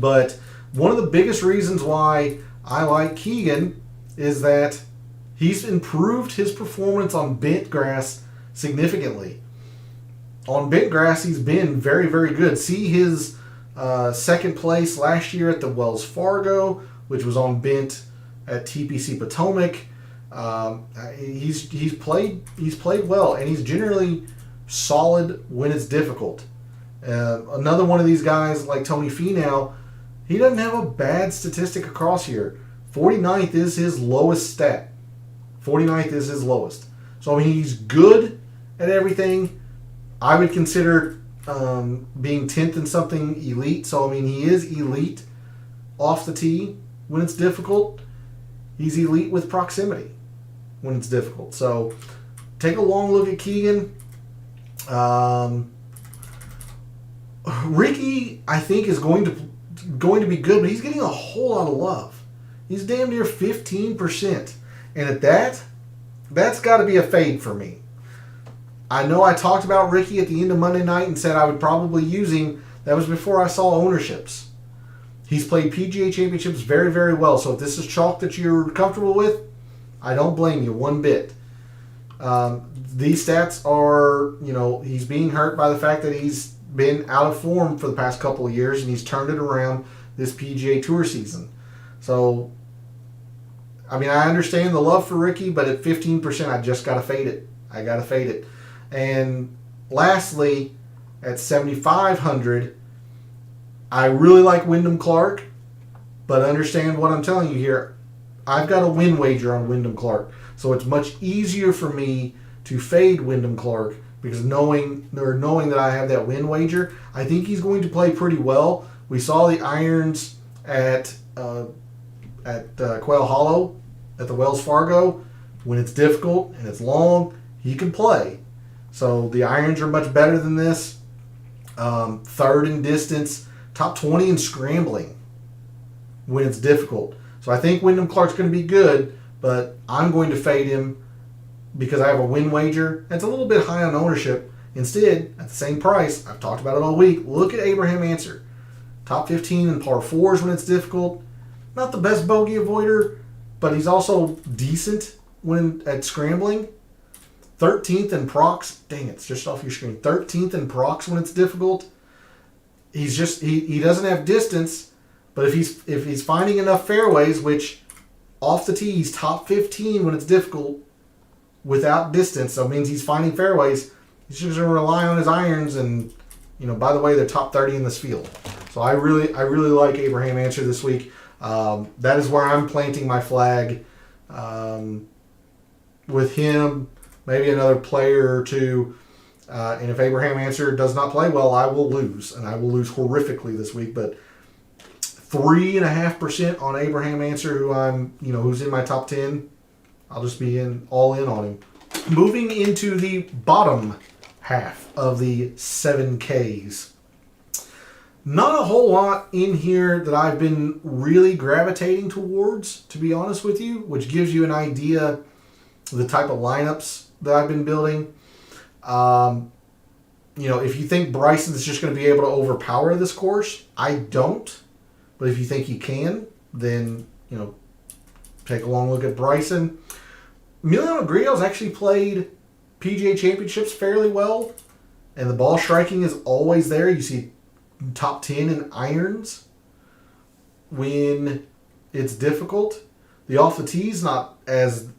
But one of the biggest reasons why I like Keegan is that he's improved his performance on bent grass significantly. On bent grass, he's been very, very good. See his second place last year at the Wells Fargo, which was on bent at TPC Potomac. He's played well, and he's generally solid when it's difficult. Another one of these guys like Tony Finau, he doesn't have a bad statistic across here. 49th is his lowest stat. 49th is his lowest. So I mean, he's good at everything. I would consider being 10th in something elite. So, I mean, he is elite off the tee when it's difficult. He's elite with proximity when it's difficult. So, take a long look at Keegan. Ricky, I think, is going to be good, but he's getting a whole lot of love. He's damn near 15%. And at that's got to be a fade for me. I know I talked about Ricky at the end of Monday night and said I would probably use him. That was before I saw ownerships. He's played PGA Championships very, very well. So if this is chalk that you're comfortable with, I don't blame you one bit. These stats are, he's being hurt by the fact that he's been out of form for the past couple of years, and he's turned it around this PGA Tour season. So, I mean, I understand the love for Ricky, but at 15%, I just got to fade it. I got to fade it. And lastly, at 7,500, I really like Wyndham Clark, but understand what I'm telling you here. I've got a win wager on Wyndham Clark, so it's much easier for me to fade Wyndham Clark because knowing that I have that win wager, I think he's going to play pretty well. We saw the irons at Quail Hollow at the Wells Fargo. When it's difficult and it's long, he can play. So the irons are much better than this. Third in distance, top 20 in scrambling when it's difficult. So I think Wyndham Clark's going to be good, but I'm going to fade him because I have a win wager. It's a little bit high on ownership. Instead, at the same price, I've talked about it all week, look at Abraham Answer. Top 15 in par 4s when it's difficult. Not the best bogey avoider, but he's also decent when at scrambling. 13th in procs. Dang, it's just off your screen. 13th in procs when it's difficult. He's just he doesn't have distance, but if he's finding enough fairways, which off the tee he's top 15 when it's difficult without distance, so it means he's finding fairways. He's just going to rely on his irons and by the way, they're top 30 in this field. So I really like Abraham Answer this week. That is where I'm planting my flag. With him, maybe another player or two. And if Abraham Answer does not play well, I will lose. And I will lose horrifically this week. But 3.5% on Abraham Answer, who's in my top 10. I'll just be all in on him. Moving into the bottom half of the 7Ks. Not a whole lot in here that I've been really gravitating towards, to be honest with you, which gives you an idea of the type of lineups that I've been building. If you think Bryson's just going to be able to overpower this course, I don't. But if you think he can, then, take a long look at Bryson. Emiliano Grillo's actually played PGA Championships fairly well, and the ball striking is always there. You see top 10 in irons when it's difficult. The off the tee's not as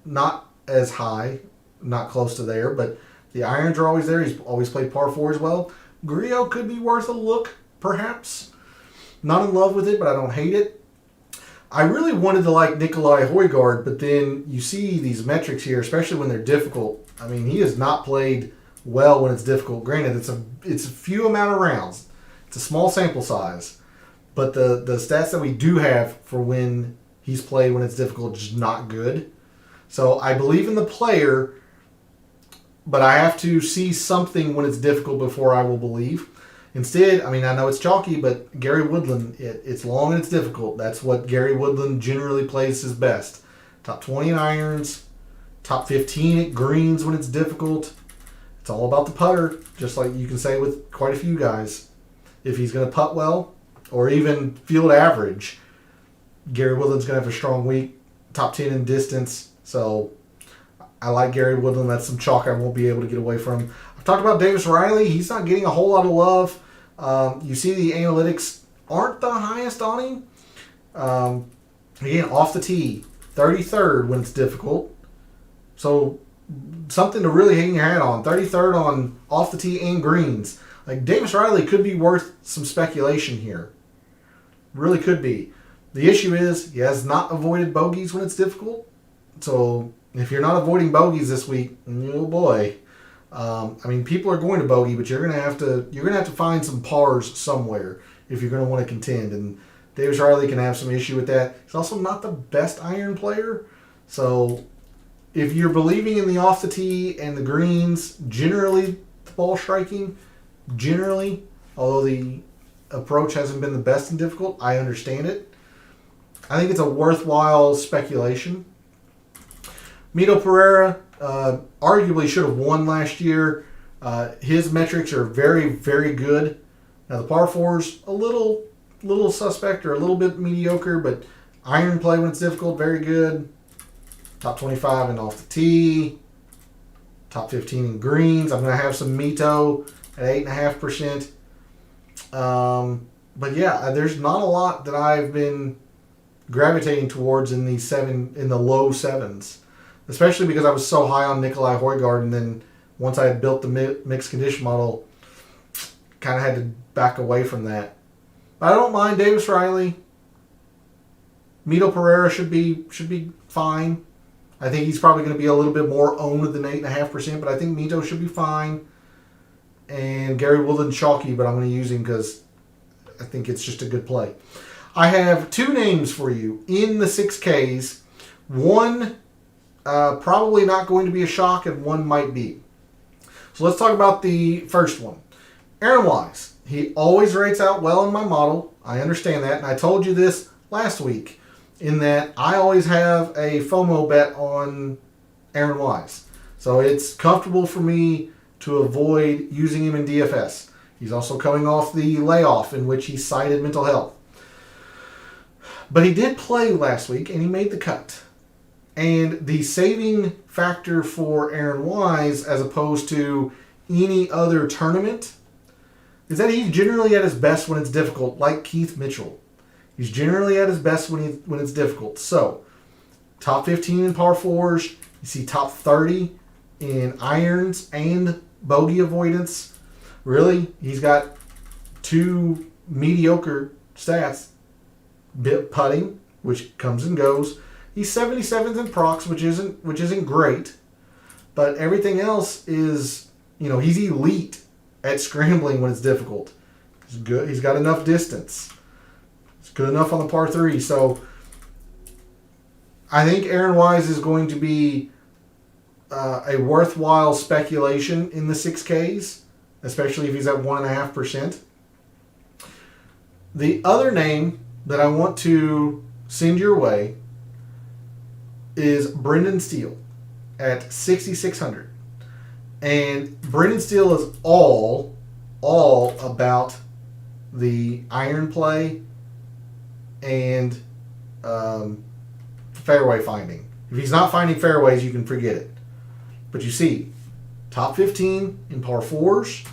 high, not close to there, but the irons are always there. He's always played par 4 as well. Grillo could be worth a look, perhaps. Not in love with it, but I don't hate it. I really wanted to like Nicolai Højgaard, but then you see these metrics here, especially when they're difficult. I mean, he has not played well when it's difficult. Granted, it's a few amount of rounds. It's a small sample size. But the stats that we do have for when he's played when it's difficult is not good. So I believe in the player, but I have to see something when it's difficult before I will believe. Instead, I know it's chalky, but Gary Woodland, it's long and it's difficult. That's what Gary Woodland generally plays his best. Top 20 in irons, top 15 at greens when it's difficult. It's all about the putter, just like you can say with quite a few guys. If he's going to putt well, or even field average, Gary Woodland's going to have a strong week. Top 10 in distance. So I like Gary Woodland. That's some chalk I won't be able to get away from. I've talked about Davis Riley. He's not getting a whole lot of love. You see the analytics aren't the highest on him. Again, off the tee, 33rd when it's difficult. So something to really hang your hat on. 33rd on off the tee and greens. Like Davis Riley could be worth some speculation here. Really could be. The issue is he has not avoided bogeys when it's difficult. So if you're not avoiding bogeys this week, oh boy. People are going to bogey, but you're gonna have to find some pars somewhere if you're gonna want to contend. And Davis Riley can have some issue with that. He's also not the best iron player, so if you're believing in the off the tee and the greens, generally the ball striking, although the approach hasn't been the best and difficult, I understand it. I think it's a worthwhile speculation. Mito Pereira arguably should have won last year. His metrics are very, very good. Now the par 4's a little suspect or a little bit mediocre, but iron play when it's difficult, very good. Top 25 and off the tee. Top 15 in greens. I'm going to have some Mito at 8.5%. But yeah, there's not a lot that I've been gravitating towards in the low sevens. Especially because I was so high on Nicolai Højgaard, and then once I had built the mixed condition model, kind of had to back away from that. But I don't mind Davis Riley. Mito Pereira should be fine. I think he's probably going to be a little bit more owned than 8.5%, but I think Mito should be fine. And Gary Woodland chalky, but I'm going to use him because I think it's just a good play. I have two names for you in the 6Ks. One probably not going to be a shock, and one might be. So let's talk about the first one. Aaron Wise. He always rates out well in my model. I understand that, and I told you this last week in that I always have a FOMO bet on Aaron Wise. So it's comfortable for me to avoid using him in DFS. He's also coming off the layoff in which he cited mental health. But he did play last week, and he made the cut. And the saving factor for Aaron Wise, as opposed to any other tournament, is that he's generally at his best when it's difficult, like Keith Mitchell. He's generally at his best when it's difficult. So, top 15 in par 4s. You see top 30 in irons and bogey avoidance. Really, he's got two mediocre stats. Putting, which comes and goes. He's 77th in procs, which isn't great, but everything else is, he's elite at scrambling when it's difficult. He's good. He's got enough distance. It's good enough on the par 3. So I think Aaron Wise is going to be a worthwhile speculation in the 6Ks, especially if he's at 1.5%. The other name that I want to send your way is Brendan Steele at 6,600. And Brendan Steele is all about the iron play and fairway finding. If he's not finding fairways, you can forget it. But you see, top 15 in par 4s,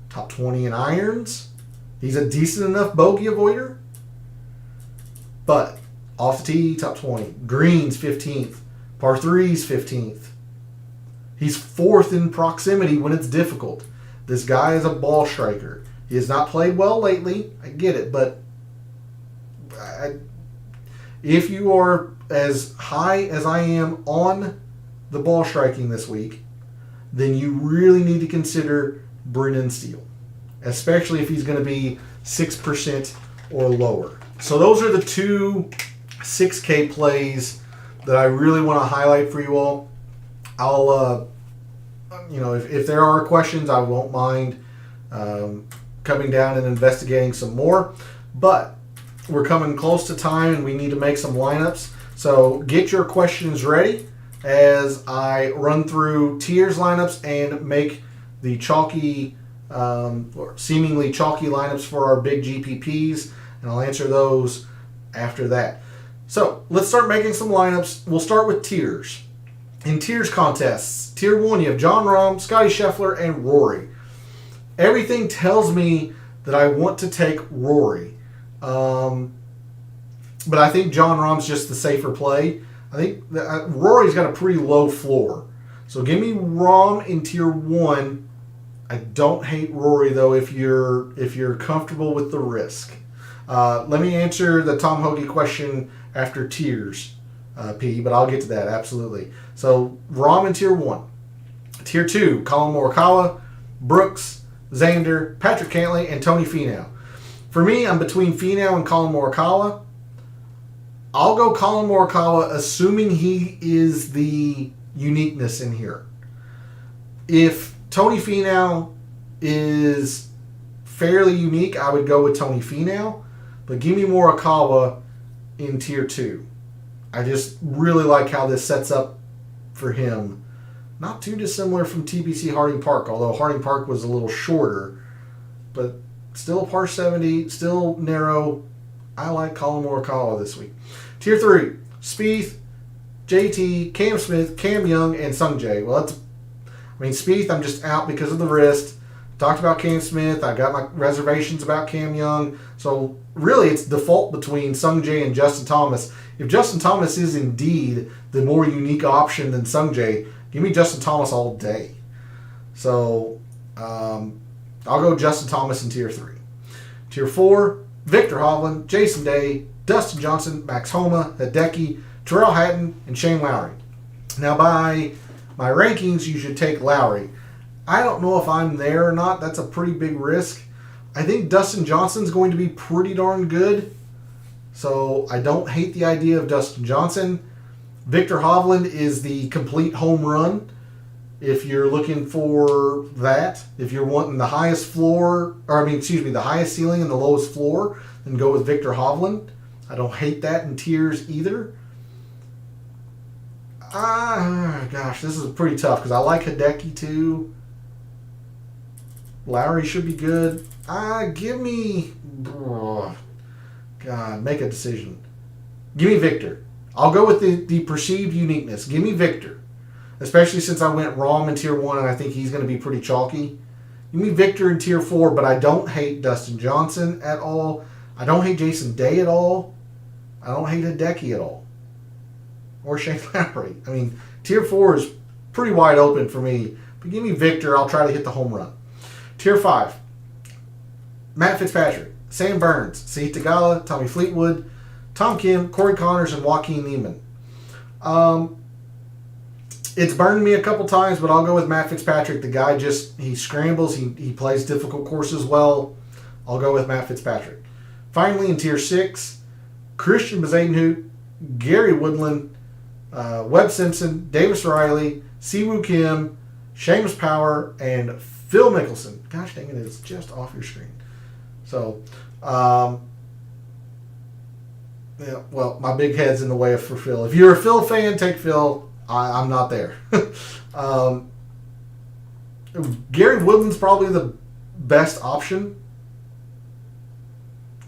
top 20 in irons. He's a decent enough bogey avoider. But off the tee, top 20. Greens, 15th. Par 3s, 15th. He's 4th in proximity when it's difficult. This guy is a ball striker. He has not played well lately. I get it. But if you are as high as I am on the ball striking this week, then you really need to consider Brendan Steele, especially if he's going to be 6% or lower. So those are the two 6K plays that I really want to highlight for you all. I'll, if there are questions, I won't mind coming down and investigating some more. But we're coming close to time and we need to make some lineups. So get your questions ready as I run through tiers lineups and make the chalky or seemingly chalky lineups for our big GPPs, and I'll answer those after that. So let's start making some lineups. We'll start with tiers. In tiers contests, tier 1 you have Jon Rahm, Scotty Scheffler, and Rory. Everything tells me that I want to take Rory, but I think Jon Rahm's just the safer play. I think Rory's got a pretty low floor, so give me Rahm in tier 1. I don't hate Rory though if you're comfortable with the risk. Let me answer the Tom Hoagie question after tiers, P, but I'll get to that absolutely. So Rahm in tier 1. Tier 2, Colin Morikawa, Brooks, Xander, Patrick Cantlay, and Tony Finau. For me, I'm between Finau and Colin Morikawa. I'll go Colin Morikawa, assuming he is the uniqueness in here. If Tony Finau is fairly unique, I would go with Tony Finau, but give me Morikawa in tier 2. I just really like how this sets up for him. Not too dissimilar from TPC Harding Park, although Harding Park was a little shorter, but still par 70, still narrow. I like Colin Morikawa this week. Tier 3, Spieth, JT, Cam Smith, Cam Young, and Sung Jae. Well, Spieth, I'm just out because of the wrist. Talked about Cam Smith. I got my reservations about Cam Young. So really, it's default between Sung Jae and Justin Thomas. If Justin Thomas is indeed the more unique option than Sung Jae, give me Justin Thomas all day. So I'll go Justin Thomas in tier 3. Tier 4, Victor Hovland, Jason Day, Dustin Johnson, Max Homa, Hideki, Terrell Hatton, and Shane Lowry. Now, by my rankings, you should take Lowry. I don't know if I'm there or not. That's a pretty big risk. I think Dustin Johnson's going to be pretty darn good, so I don't hate the idea of Dustin Johnson. Victor Hovland is the complete home run. If you're looking for that, if you're wanting the highest floor, the highest ceiling and the lowest floor, then go with Victor Hovland. I don't hate that in tiers either. Gosh, this is pretty tough because I like Hideki too. Lowry should be good. Make a decision. Give me Victor. I'll go with the perceived uniqueness. Give me Victor. Especially since I went Rahm in tier 1 and I think he's going to be pretty chalky. Give me Victor in tier 4, but I don't hate Dustin Johnson at all. I don't hate Jason Day at all. I don't hate Hideki at all. Or Shane Lowry. Tier 4 is pretty wide open for me. But give me Victor. I'll try to hit the home run. Tier 5. Matt Fitzpatrick, Sam Burns, Sahith Theegala, Tommy Fleetwood, Tom Kim, Corey Connors, and Joaquin Niemann. It's burned me a couple times, but I'll go with Matt Fitzpatrick. The guy he scrambles, he plays difficult courses well. I'll go with Matt Fitzpatrick. Finally, in Tier 6, Christian Bezadenhout, Gary Woodland, Webb Simpson, Davis Riley, Siwoo Kim, Seamus Power, and Phil Mickelson. Gosh dang it, it's just off your screen. So, yeah, well, my big head's in the way for Phil. If you're a Phil fan, take Phil. I'm not there. Gary Woodland's probably the best option.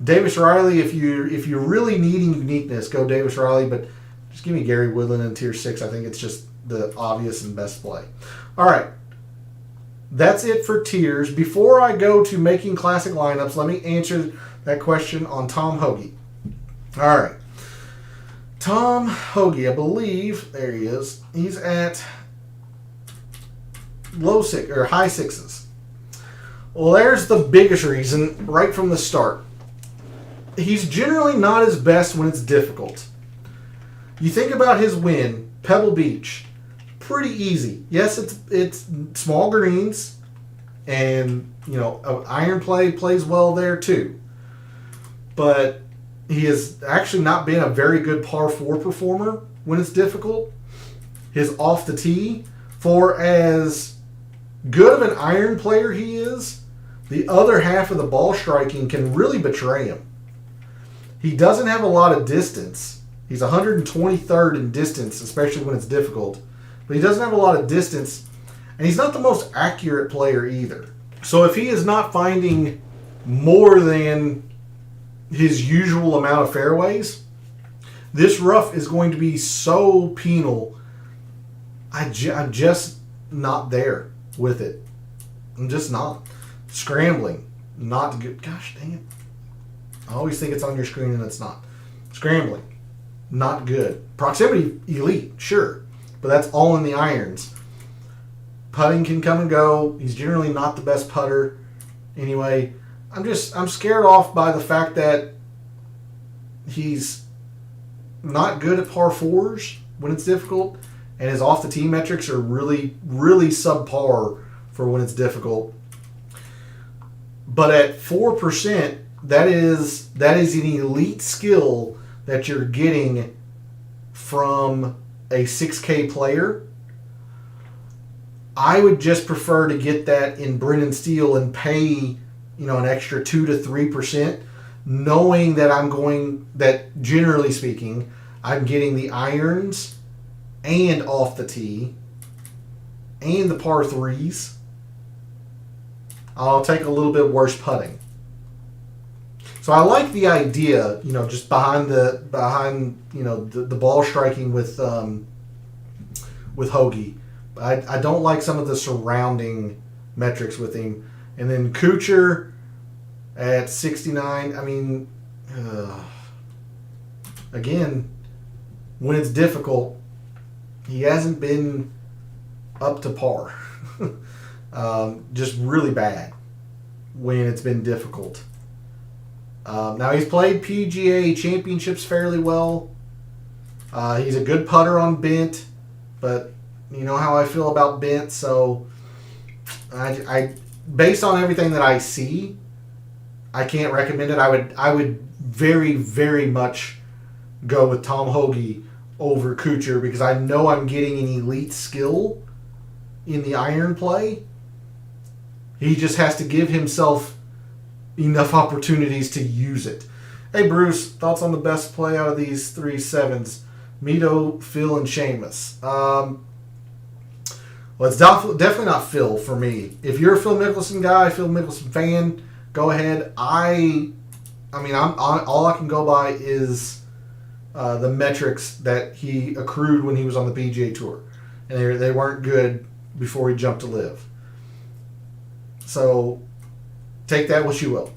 Davis Riley, if you're really needing uniqueness, go Davis Riley, but just give me Gary Woodland in Tier 6. I think it's just the obvious and best play. All right. That's it for tiers. Before I go to making classic lineups, let me answer that question on Tom Hoge. All right. Tom Hoge, I believe, there he is. He's at high sixes. Well, there's the biggest reason right from the start. He's generally not his best when it's difficult. You think about his win, Pebble Beach, pretty easy. Yes, it's small greens, and iron play plays well there too. But he has actually not been a very good par 4 performer when it's difficult. His off the tee, for as good of an iron player he is, the other half of the ball striking can really betray him. He doesn't have a lot of distance. He's 123rd in distance, especially when it's difficult. But he doesn't have a lot of distance, and he's not the most accurate player either. So if he is not finding more than his usual amount of fairways, this rough is going to be so penal. I'm just not there with it. I'm just not. Scrambling, not good. Gosh dang it. I always think it's on your screen and it's not. Scrambling, not good. Proximity, elite, sure. But that's all in the irons. Putting can come and go. He's generally not the best putter. Anyway, I'm scared off by the fact that he's not good at par 4s when it's difficult, and his off the tee metrics are really, really subpar for when it's difficult. But at 4%, that is an elite skill that you're getting from a 6K player. I would just prefer to get that in Brennan Steele and pay an extra 2 to 3%, knowing that generally speaking, I'm getting the irons and off the tee and the par 3s. I'll take a little bit worse putting. So I like the idea, just behind the ball striking with Hoge. I don't like some of the surrounding metrics with him. And then Kuchar at 69. I mean, again, when it's difficult, he hasn't been up to par. Just really bad when it's been difficult. Now, he's played PGA Championships fairly well. He's a good putter on bent, but you know how I feel about bent, so I based on everything that I see, I can't recommend it. I would very, very much go with Tom Hoge over Kuchar because I know I'm getting an elite skill in the iron play. He just has to give himself enough opportunities to use it. Hey Bruce, thoughts on the best play out of these 3 7s? Mito, Phil, and Seamus. Well, it's definitely not Phil for me. If you're a Phil Mickelson guy, Phil Mickelson fan, go ahead. I'm all I can go by is the metrics that he accrued when he was on the PGA Tour, and they weren't good before he jumped to live. So take that what you will.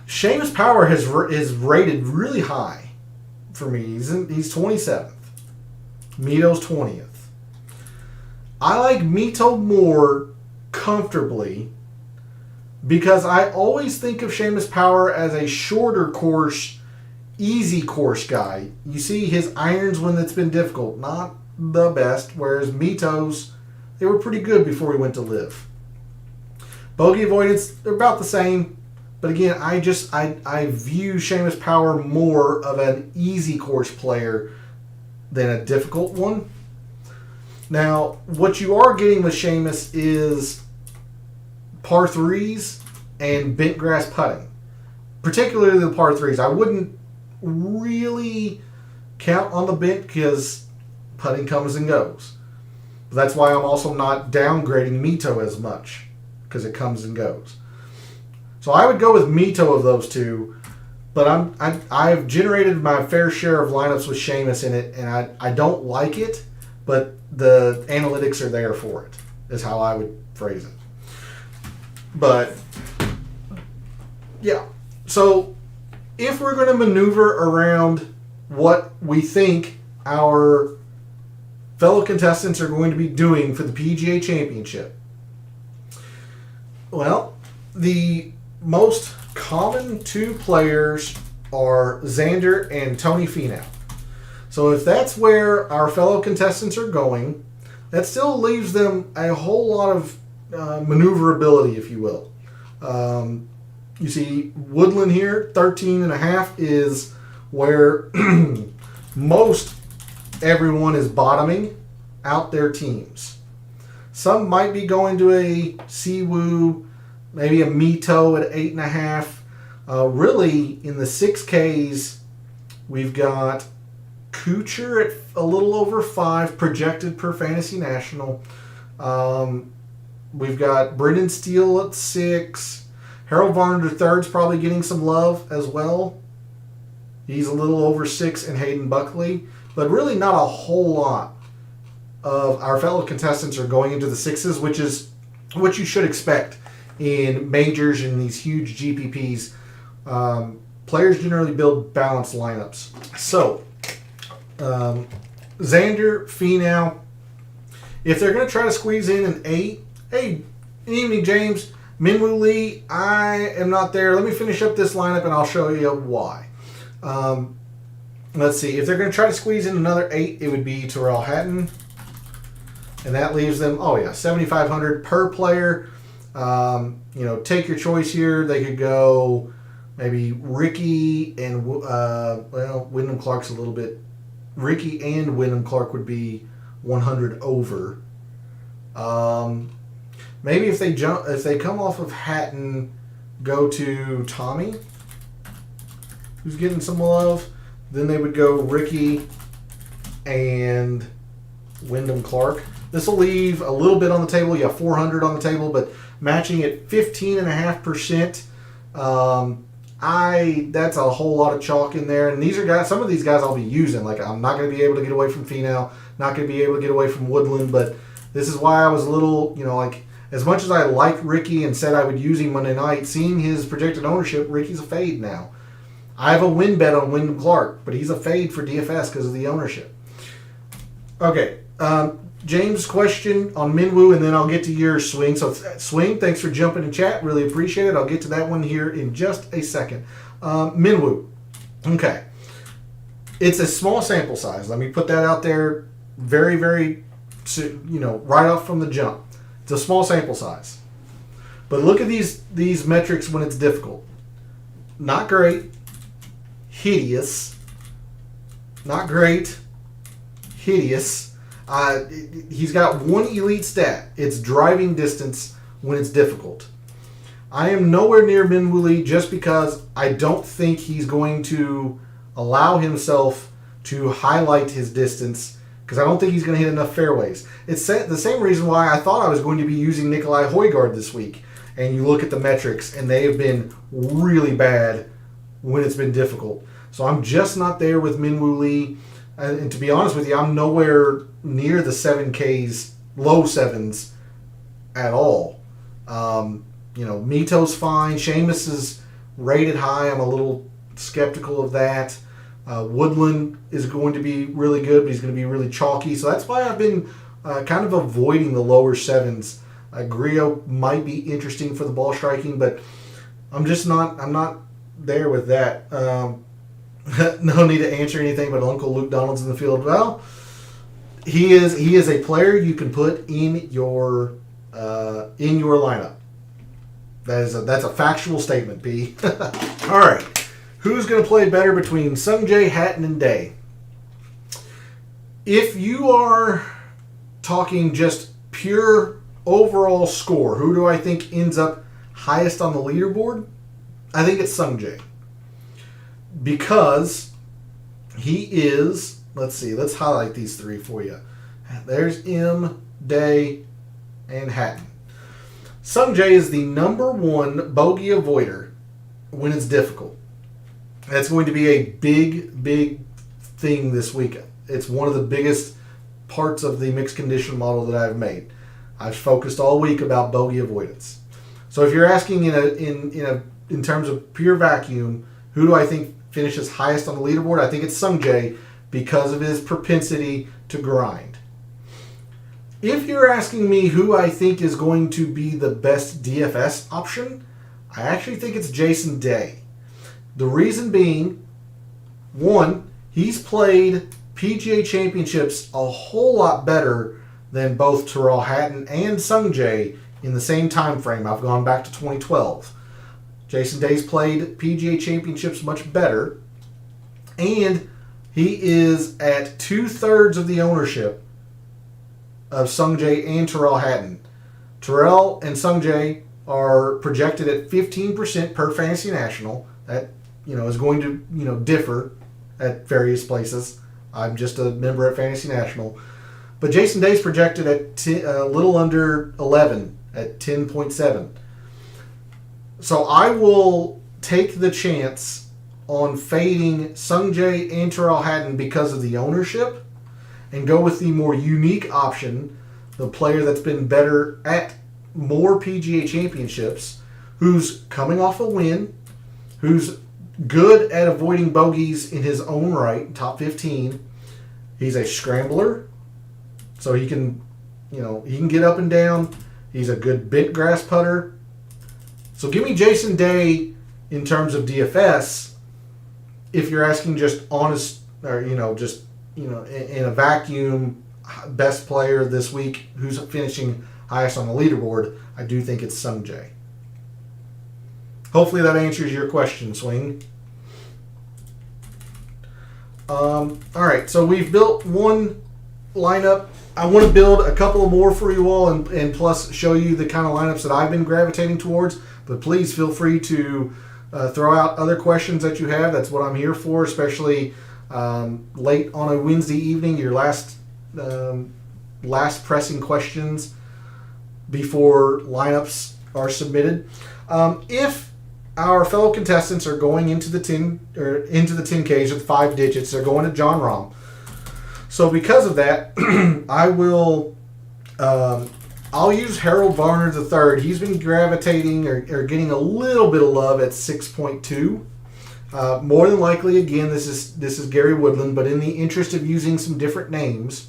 Seamus Power is rated really high for me. He's 27th. Mito's 20th. I like Mito more comfortably because I always think of Seamus Power as a shorter course, easy course guy. You see his irons when it's been difficult, not the best, whereas Mito's, they were pretty good before he went to live. Bogey avoidance, they're about the same. But again, I view Seamus Power more of an easy course player than a difficult one. Now, what you are getting with Seamus is par 3s and bent grass putting. Particularly the par 3s. I wouldn't really count on the bent because putting comes and goes. That's why I'm also not downgrading Mito as much, because it comes and goes. So I would go with Mito of those two, but I've generated my fair share of lineups with Seamus in it, and I don't like it, but the analytics are there for it, is how I would phrase it. But, yeah. So if we're going to maneuver around what we think our fellow contestants are going to be doing for the PGA Championship, well, the most common two players are Xander and Tony Finau. So if that's where our fellow contestants are going, that still leaves them a whole lot of maneuverability, if you will. You see Woodland here, 13.5 is where most everyone is bottoming out their teams. Some might be going to a Siwoo, maybe a Mito at 8.5. Really, in the 6Ks, we've got Kuchar at a little over 5 projected per Fantasy National. We've got Brendan Steele at 6. Harold Varner III's probably getting some love as well. He's a little over 6, and Hayden Buckley. But really not a whole lot of our fellow contestants are going into the 6s, which is what you should expect in majors and these huge GPPs. Players generally build balanced lineups. So, Xander, Finau, if they're going to try to squeeze in an 8, hey, good evening, James. Minwoo Lee, I am not there. Let me finish up this lineup and I'll show you why. Let's see. If they're going to try to squeeze in another 8, it would be Tyrrell Hatton. And that leaves them, $7,500 per player. Take your choice here. They could go maybe Ricky and, Wyndham Clark's a little bit. Ricky and Wyndham Clark would be 100 over. Maybe if they come off of Hatton, go to Tommy, who's getting some love. Then they would go Ricky and Wyndham Clark. This will leave a little bit on the table. You have 400 on the table, but matching at 15.5%. That's a whole lot of chalk in there. And these are guys. Some of these guys I'll be using. Like, I'm not going to be able to get away from Finau, not going to be able to get away from Woodland. But this is why I was a little, as much as I like Ricky and said I would use him Monday night, seeing his projected ownership, Ricky's a fade now. I have a win bet on Wyndham Clark, but he's a fade for DFS because of the ownership. Okay, James' question on Minwoo, and then I'll get to your Swing. So, Swing, thanks for jumping in chat. Really appreciate it. I'll get to that one here in just a second. Minwoo. Okay. It's a small sample size. Let me put that out there very, very, right off from the jump. It's a small sample size. But look at these metrics when it's difficult. Not great. Hideous. Not great. Hideous. He's got one elite stat. It's driving distance when it's difficult. I am nowhere near Minwoo Lee just because I don't think he's going to allow himself to highlight his distance, because I don't think he's going to hit enough fairways. It's the same reason why I thought I was going to be using Nikolai Højgaard this week. And you look at the metrics, and they have been really bad when it's been difficult. So I'm just not there with Minwoo Lee. And to be honest with you, I'm nowhere near the 7Ks, low 7s at all. Mito's fine. Seamus is rated high. I'm a little skeptical of that. Woodland is going to be really good, but he's going to be really chalky. So that's why I've been kind of avoiding the lower 7s Grillo might be interesting for the ball striking, but I'm not there with that. No need to answer anything, but Uncle Luke Donald's in the field. Well, he is a player you can put in your lineup. That's a factual statement, P. All right. Who's going to play better between Sungjae, Hatton, and Day? If you are talking just pure overall score, who do I think ends up highest on the leaderboard? I think it's Sungjae. Because he is, let's highlight these three for you. There's M, Day, and Hatton. Sungjae is the number one bogey avoider when it's difficult. That's going to be a big thing this week. It's one of the biggest parts of the mixed condition model that I've made. I've focused all week about bogey avoidance. So if you're asking in terms of pure vacuum, who do I think finishes highest on the leaderboard? I think it's Sungjae because of his propensity to grind. If you're asking me who I think is going to be the best DFS option, I actually think it's Jason Day. The reason being, one, he's played PGA Championships a whole lot better than both Tyrrell Hatton and Sungjae in the same time frame. I've gone back to 2012. Jason Day's played PGA Championships much better, and he is at 2/3 of the ownership of Sungjae and Tyrrell Hatton. Tyrrell and Sungjae are projected at 15% per Fantasy National. That is going to differ at various places. I'm just a member at Fantasy National. But Jason Day's projected at a little under 11 at 10.7. So I will take the chance on fading Sungjae and Tyrrell Hatton because of the ownership and go with the more unique option, the player that's been better at more PGA Championships, who's coming off a win, who's good at avoiding bogeys in his own right, top 15. He's a scrambler, so he can get up and down. He's a good bent grass putter. So give me Jason Day in terms of DFS if you're asking just honest, or in a vacuum, best player this week who's finishing highest on the leaderboard. I do think it's Sungjae. Hopefully that answers your question, Swing. All right, so we've built one lineup. I want to build a couple more for you all and plus show you the kind of lineups that I've been gravitating towards. But please feel free to throw out other questions that you have. That's what I'm here for, especially late on a Wednesday evening, your last pressing questions before lineups are submitted. If our fellow contestants are going into the 10Ks with 5 digits, they're going to John Rahm. So because of that, I'll use Harold Varner III. He's been gravitating or getting a little bit of love at 6.2. More than likely, again, this is Gary Woodland, but in the interest of using some different names,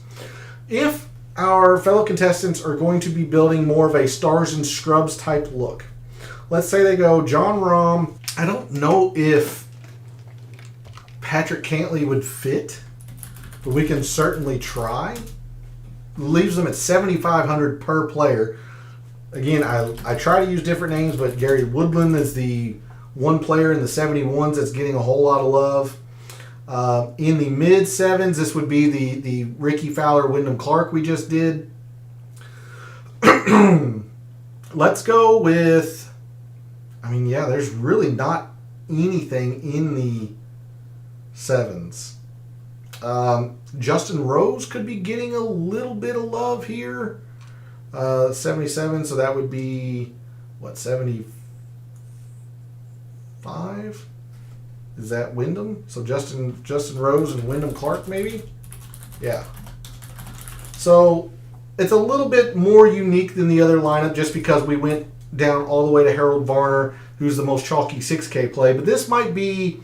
if our fellow contestants are going to be building more of a stars and scrubs type look, let's say they go John Rahm. I don't know if Patrick Cantlay would fit, but we can certainly try. Leaves them at $7,500 per player. Again, I try to use different names, but Gary Woodland is the one player in the 71s that's getting a whole lot of love. In the mid 7s, this would be the Ricky Fowler, Wyndham Clark we just did. Let's go with, there's really not anything in the 7s. Justin Rose could be getting a little bit of love here. 77, so that would be, 75? Is that Wyndham? So Justin Rose and Wyndham Clark, maybe? Yeah. So it's a little bit more unique than the other lineup just because we went down all the way to Harold Varner, who's the most chalky 6K play. But this might be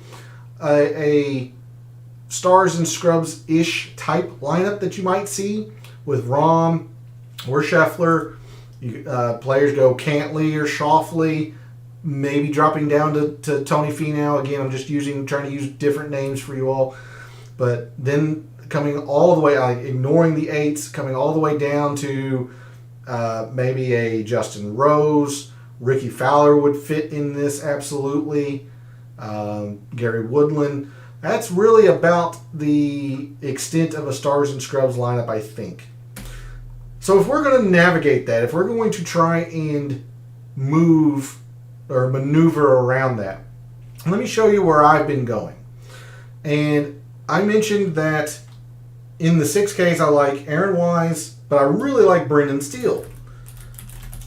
a stars and scrubs-ish type lineup that you might see with Rahm or Scheffler, Players go Cantley or Schauffele, maybe dropping down to Tony Finau. Again, I'm just trying to use different names for you all. But then coming all the way, ignoring the 8s, coming all the way down to maybe a Justin Rose. Ricky Fowler would fit in this absolutely. Gary Woodland. That's really about the extent of a Stars and Scrubs lineup, I think. So if we're going to navigate that, if we're going to try and move or maneuver around that, let me show you where I've been going. And I mentioned that in the 6Ks I like Aaron Wise, but I really like Brendan Steele.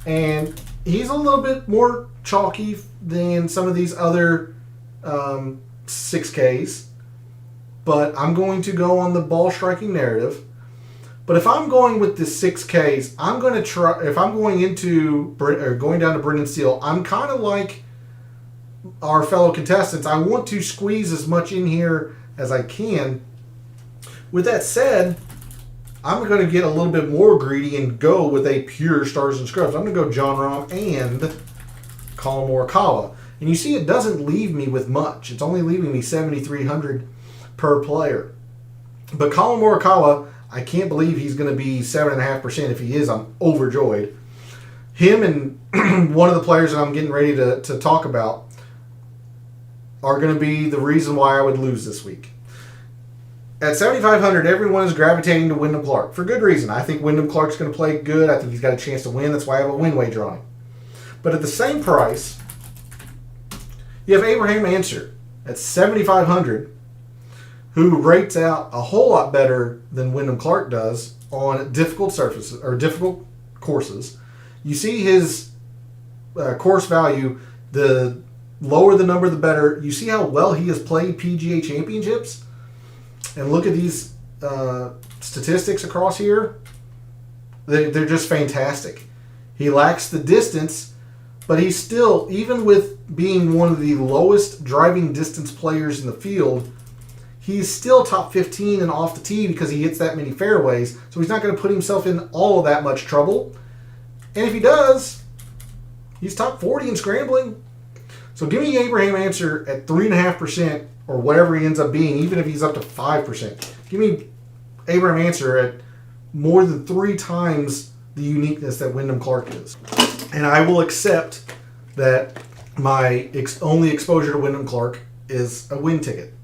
And he's a little bit more chalky than some of these other 6Ks. But I'm going to go on the ball striking narrative. But if I'm going with the 6Ks, I'm going to try. If I'm going going down to Brendan Steele, I'm kind of like our fellow contestants. I want to squeeze as much in here as I can. With that said, I'm going to get a little bit more greedy and go with a pure Stars and Scrubs. I'm going to go Jon Rahm and Collin Morikawa. And you see, it doesn't leave me with much. It's only leaving me $7,300 per player. But Collin Morikawa, I can't believe he's going to be 7.5%. If he is, I'm overjoyed. Him and one of the players that I'm getting ready to talk about are going to be the reason why I would lose this week. At 7,500, everyone is gravitating to Wyndham Clark for good reason. I think Wyndham Clark's going to play good. I think he's got a chance to win. That's why I have a win wager on him. But at the same price, you have Abraham Ancer at 7,500, who rates out a whole lot better than Wyndham Clark does on difficult surfaces or difficult courses. You see his course value, the lower the number, the better. You see how well he has played PGA Championships? And look at these statistics across here. They're just fantastic. He lacks the distance, but he's still, even with being one of the lowest driving distance players in the field, he's still top 15 and off the tee because he hits that many fairways. So he's not going to put himself in all of that much trouble. And if he does, he's top 40 in scrambling. So give me Abraham Ancer at 3.5% or whatever he ends up being, even if he's up to 5%. Give me Abraham Ancer at more than 3 times the uniqueness that Wyndham Clark is. And I will accept that my only exposure to Wyndham Clark is a win ticket.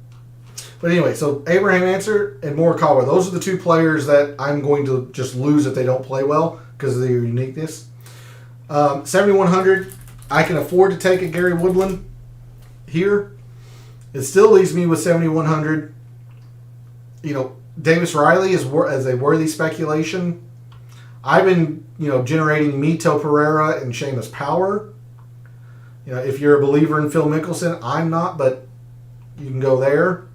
But anyway, so Abraham Ancer and Morikawa, those are the 2 players that I'm going to just lose if they don't play well because of their uniqueness. 7,100, I can afford to take a Gary Woodland here. It still leaves me with 7,100. Davis Riley is as a worthy speculation. I've been, generating Mito Pereira and Seamus Power. If you're a believer in Phil Mickelson, I'm not, but you can go there.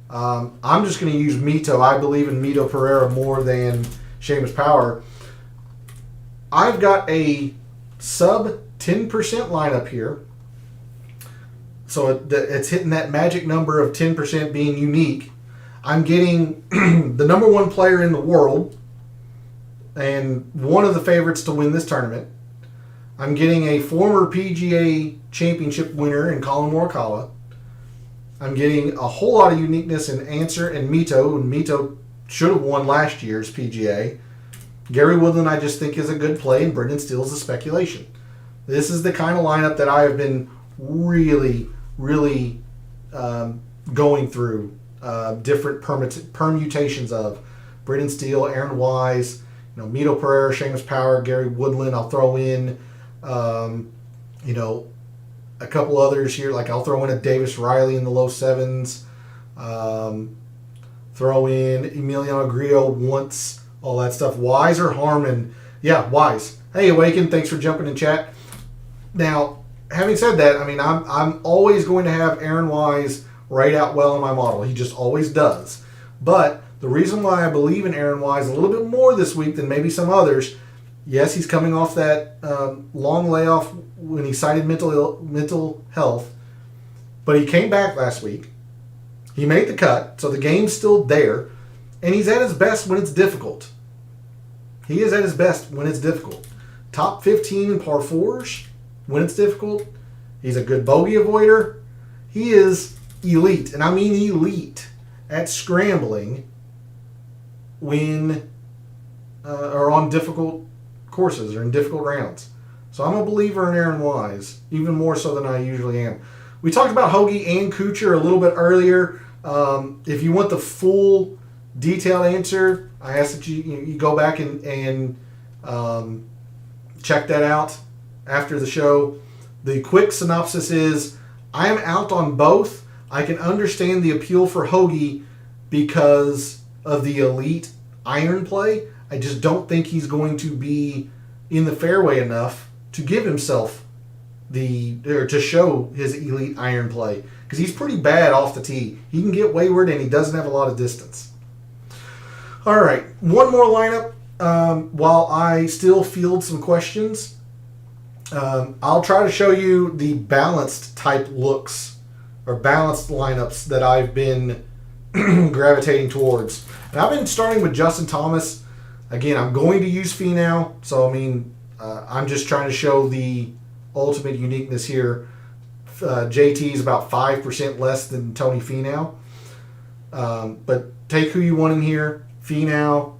I'm just going to use Mito. I believe in Mito Pereira more than Seamus Power. I've got a sub 10% lineup here. So it's hitting that magic number of 10% being unique. I'm getting the number 1 player in the world and one of the favorites to win this tournament. I'm getting a former PGA Championship winner in Collin Morikawa. I'm getting a whole lot of uniqueness in Ancer and Mito. And Mito should have won last year's PGA. Gary Woodland I just think is a good play, and Brendan Steele is a speculation. This is the kind of lineup that I have been really going through different permutations of. Brendan Steele, Aaron Wise, Mito Pereira, Seamus Power, Gary Woodland. I'll throw in, a couple others here. Like I'll throw in a Davis Riley in the low 7s. Throw in Emiliano Grillo once, all that stuff. Wise or Harmon? Yeah, Wise. Hey, Awaken, thanks for jumping in chat. Now, having said that, I'm always going to have Aaron Wise rate out well in my model. He just always does. But the reason why I believe in Aaron Wise a little bit more this week than maybe some others, yes, he's coming off that long layoff when he cited mental health, but he came back last week. He made the cut, so the game's still there, and he's at his best when it's difficult. He is at his best when it's difficult. top 15 in par 4s when it's difficult. He's a good bogey avoider. He is elite, and I mean elite, at scrambling when or on difficult courses or in difficult rounds. So I'm a believer in Aaron Wise, even more so than I usually am. We talked about Hoagie and Kuchar a little bit earlier. If you want the full detailed answer, I ask that you go back and check that out after the show. The quick synopsis is, I am out on both. I can understand the appeal for Hoagie because of the elite iron play. I just don't think he's going to be in the fairway enough to give himself to show his elite iron play, because he's pretty bad off the tee. He can get wayward and he doesn't have a lot of distance. All right, one more lineup while I still field some questions. I'll try to show you the balanced type looks or balanced lineups that I've been gravitating towards. And I've been starting with Justin Thomas. Again, I'm going to use Finau, so I mean, I'm just trying to show the ultimate uniqueness here. JT is about 5% less than Tony Finau. But take who you want in here. Finau,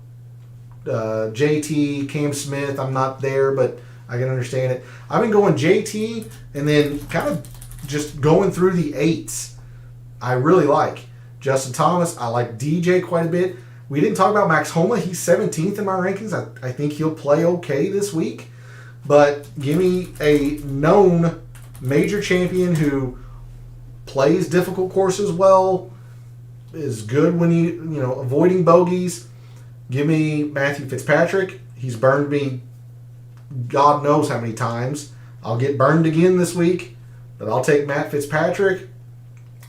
JT, Cam Smith. I'm not there, but I can understand it. I've been going JT and then kind of just going through the 8s. I really like Justin Thomas. I like DJ quite a bit. We didn't talk about Max Homa. He's 17th in my rankings. I think he'll play okay this week. But give me a known major champion who plays difficult courses well, is good when avoiding bogeys. Give me Matthew Fitzpatrick. He's burned me God knows how many times. I'll get burned again this week, but I'll take Matt Fitzpatrick.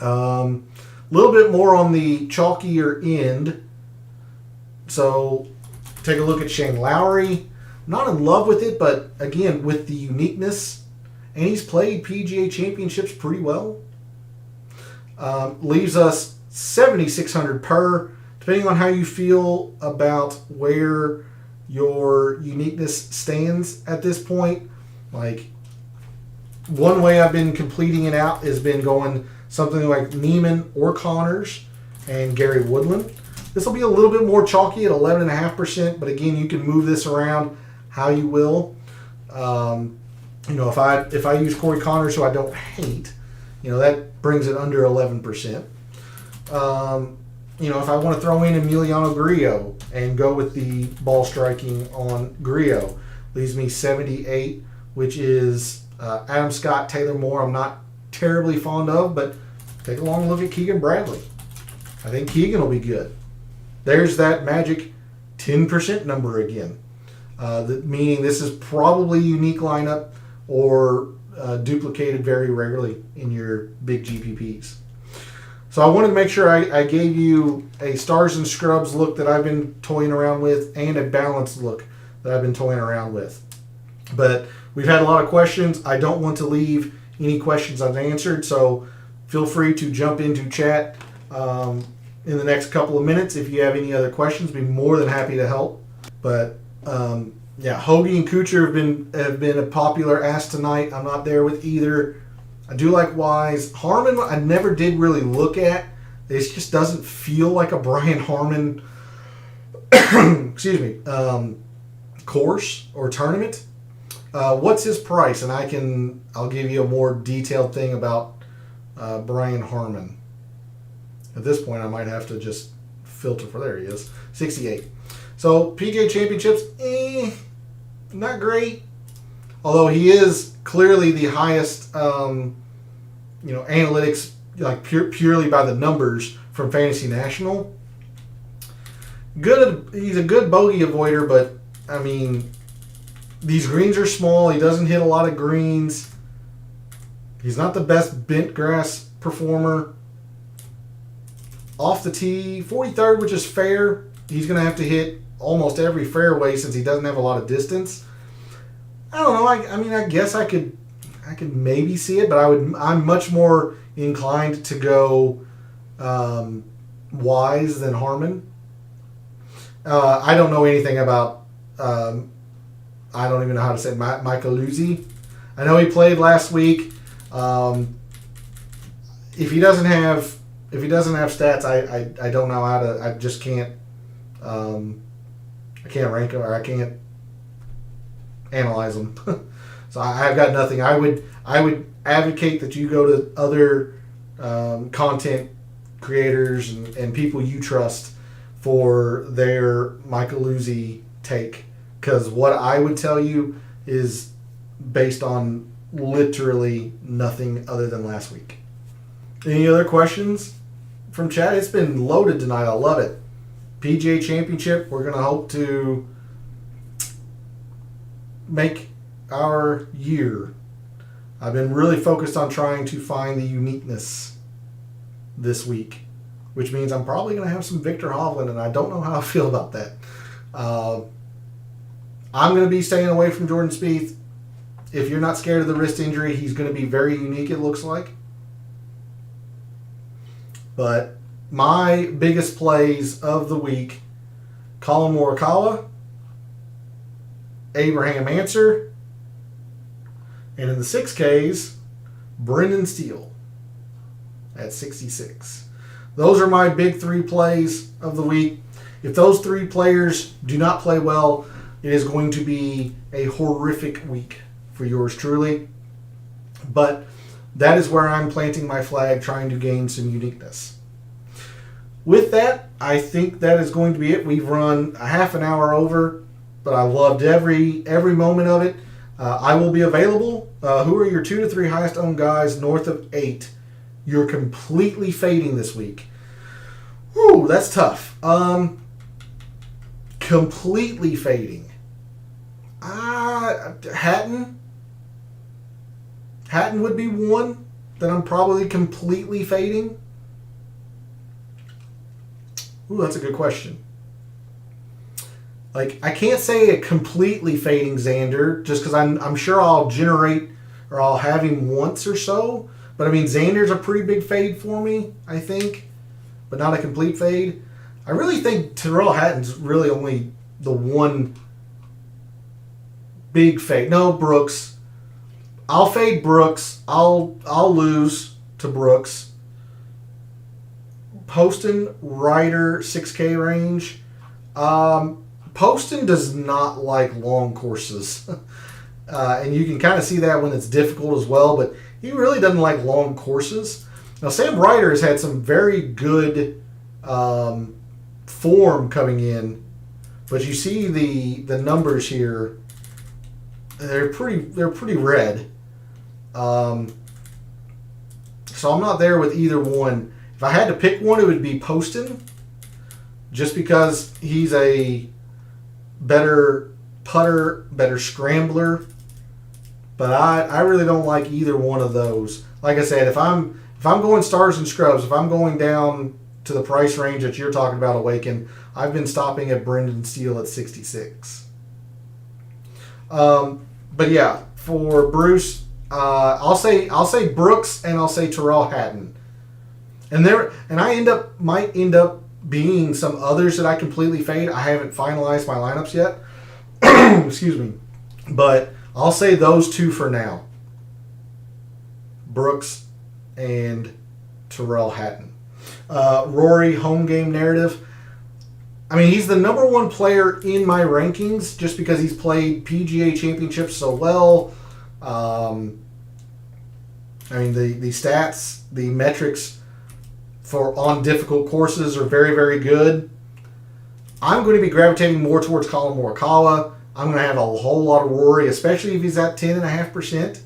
A little bit more on the chalkier end. So take a look at Shane Lowry. Not in love with it, but again, with the uniqueness. And he's played PGA Championships pretty well. Leaves us 7,600 per. Depending on how you feel about where your uniqueness stands at this point. Like, one way I've been completing it out has been going something like Neiman or Connors and Gary Woodland. This will be a little bit more chalky at 11.5%, but again, you can move this around how you will. If I use Corey Connors, who I don't hate, that brings it under 11%. If I want to throw in Emiliano Grillo and go with the ball striking on Grillo, leaves me 78, which is Adam Scott, Taylor Moore. I'm not terribly fond of, but take a long look at Keegan Bradley. I think Keegan will be good. There's that magic 10% number again. Meaning this is probably a unique lineup or duplicated very rarely in your big GPPs. So I wanted to make sure I gave you a stars and scrubs look that I've been toying around with and a balanced look that I've been toying around with. But we've had a lot of questions. I don't want to leave any questions unanswered, so feel free to jump into chat in the next couple of minutes. If you have any other questions, be more than happy to help. But Hoagie and Kuchar have been a popular ask tonight. I'm not there with either. I do like Wise. Harmon, I never did really look at. It just doesn't feel like a Brian Harmon course or tournament. What's his price? And I'll give you a more detailed thing about Brian Harmon. At this point, I might have to just filter for, there he is, 68. So PGA Championships, not great. Although he is clearly the highest, analytics, like purely by the numbers from Fantasy National. Good, he's a good bogey avoider, but I mean, these greens are small. He doesn't hit a lot of greens. He's not the best bent grass performer. Off the tee, 43rd, which is fair. He's going to have to hit almost every fairway since he doesn't have a lot of distance. I don't know. I guess I could maybe see it, but I'm much more inclined to go Wise than Harmon. I don't know anything about. I don't even know how to say it, Micheluzzi. I know he played last week. If he doesn't have stats, I don't know how to. I just can't. I can't rank him, or I can't analyze him. So I've got nothing. I would advocate that you go to other content creators and people you trust for their Micheluzzi take, because what I would tell you is based on literally nothing other than last week. Any other questions from chat? It's been loaded tonight. I love it. PGA Championship, we're going to hope to make our year. I've been really focused on trying to find the uniqueness this week, which means I'm probably going to have some Victor Hovland, and I don't know how I feel about that. I'm going to be staying away from Jordan Spieth. If you're not scared of the wrist injury, he's going to be very unique, it looks like. But my biggest plays of the week, Colin Morikawa, Abraham Answer, and in the 6Ks, Brendan Steele at 66. Those are my big three plays of the week. If those three players do not play well, it is going to be a horrific week for yours truly. But that is where I'm planting my flag, trying to gain some uniqueness. With that, I think that is going to be it. We've run a half an hour over, but I loved every moment of it. I will be available. Who are your 2 to 3 highest owned guys north of 8? You're completely fading this week. Whew, that's tough. Completely fading. Hatton would be one that I'm probably completely fading. Ooh, that's a good question. Like, I can't say a completely fading Xander, just because I'm sure I'll generate or I'll have him once or so. But I mean, Xander's a pretty big fade for me, I think, but not a complete fade. I really think Tyrrell Hatton's really only the one big fade. No, Brooks. I'll fade Brooks. I'll lose to Brooks. Poston, Ryder, 6K range. Poston does not like long courses. And you can kind of see that when it's difficult as well, but he really doesn't like long courses. Now, Sam Ryder has had some very good form coming in, but you see the numbers here. They're pretty red. So I'm not there with either one. If I had to pick one, it would be Poston, just because he's a better putter, better scrambler. But I really don't like either one of those. Like I said, if I'm going stars and scrubs, if I'm going down to the price range that you're talking about, Awaken, I've been stopping at Brendan Steele at 66. But yeah, for Bruce, I'll say Brooks and I'll say Tyrrell Hatton. And I might end up being some others that I completely fade. I haven't finalized my lineups yet. Excuse me. But I'll say those two for now. Brooks and Tyrrell Hatton. Rory, home game narrative. I mean, he's the number one player in my rankings just because he's played PGA Championships so well. I mean, the stats, the metrics on difficult courses are very, very good. I'm going to be gravitating more towards Colin Morikawa. I'm going to have a whole lot of Rory, especially if he's at 10.5%.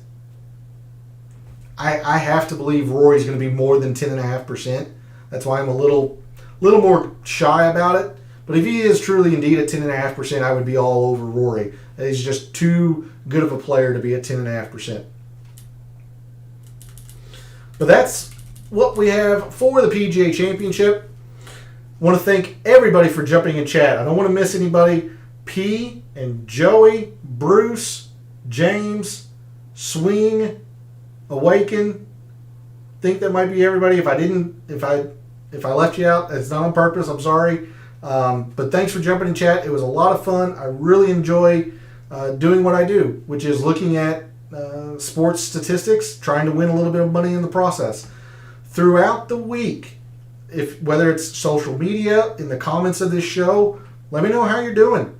I have to believe Rory's going to be more than 10.5%. That's why I'm a little more shy about it. But if he is truly indeed at 10.5%, I would be all over Rory. He's just too good of a player to be at 10.5%. But that's what we have for the PGA Championship. I want to thank everybody for jumping in chat. I don't want to miss anybody. P and Joey, Bruce, James, Swing, Awaken. Think that might be everybody. If I left you out, it's not on purpose. I'm sorry. But thanks for jumping in chat. It was a lot of fun. I really enjoy doing what I do, which is looking at sports statistics, trying to win a little bit of money in the process. Throughout the week, whether it's social media, in the comments of this show, let me know how you're doing.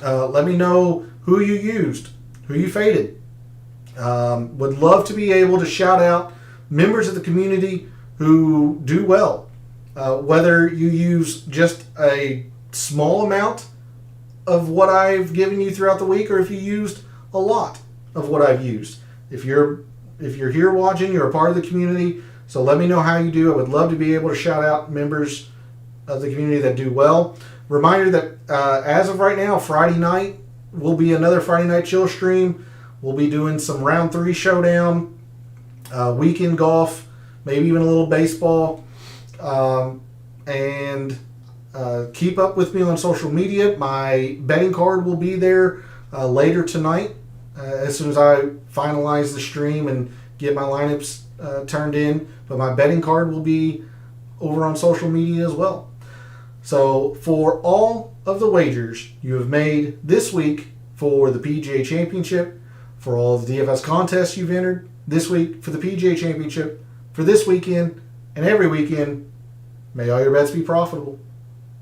Let me know who you used, who you faded. Would love to be able to shout out members of the community who do well. Whether you use just a small amount of what I've given you throughout the week, or if you used a lot of what I've used. If you're here watching, you're a part of the community, so let me know how you do. I would love to be able to shout out members of the community that do well. Reminder that as of right now, Friday night will be another Friday Night Chill stream. We'll be doing some round 3 showdown, weekend golf, maybe even a little baseball. And keep up with me on social media. My betting card will be there later tonight as soon as I finalize the stream and get my lineups turned in. But my betting card will be over on social media as well. So for all of the wagers you have made this week for the PGA Championship, for all of the DFS contests you've entered this week for the PGA Championship, for this weekend and every weekend, may all your bets be profitable.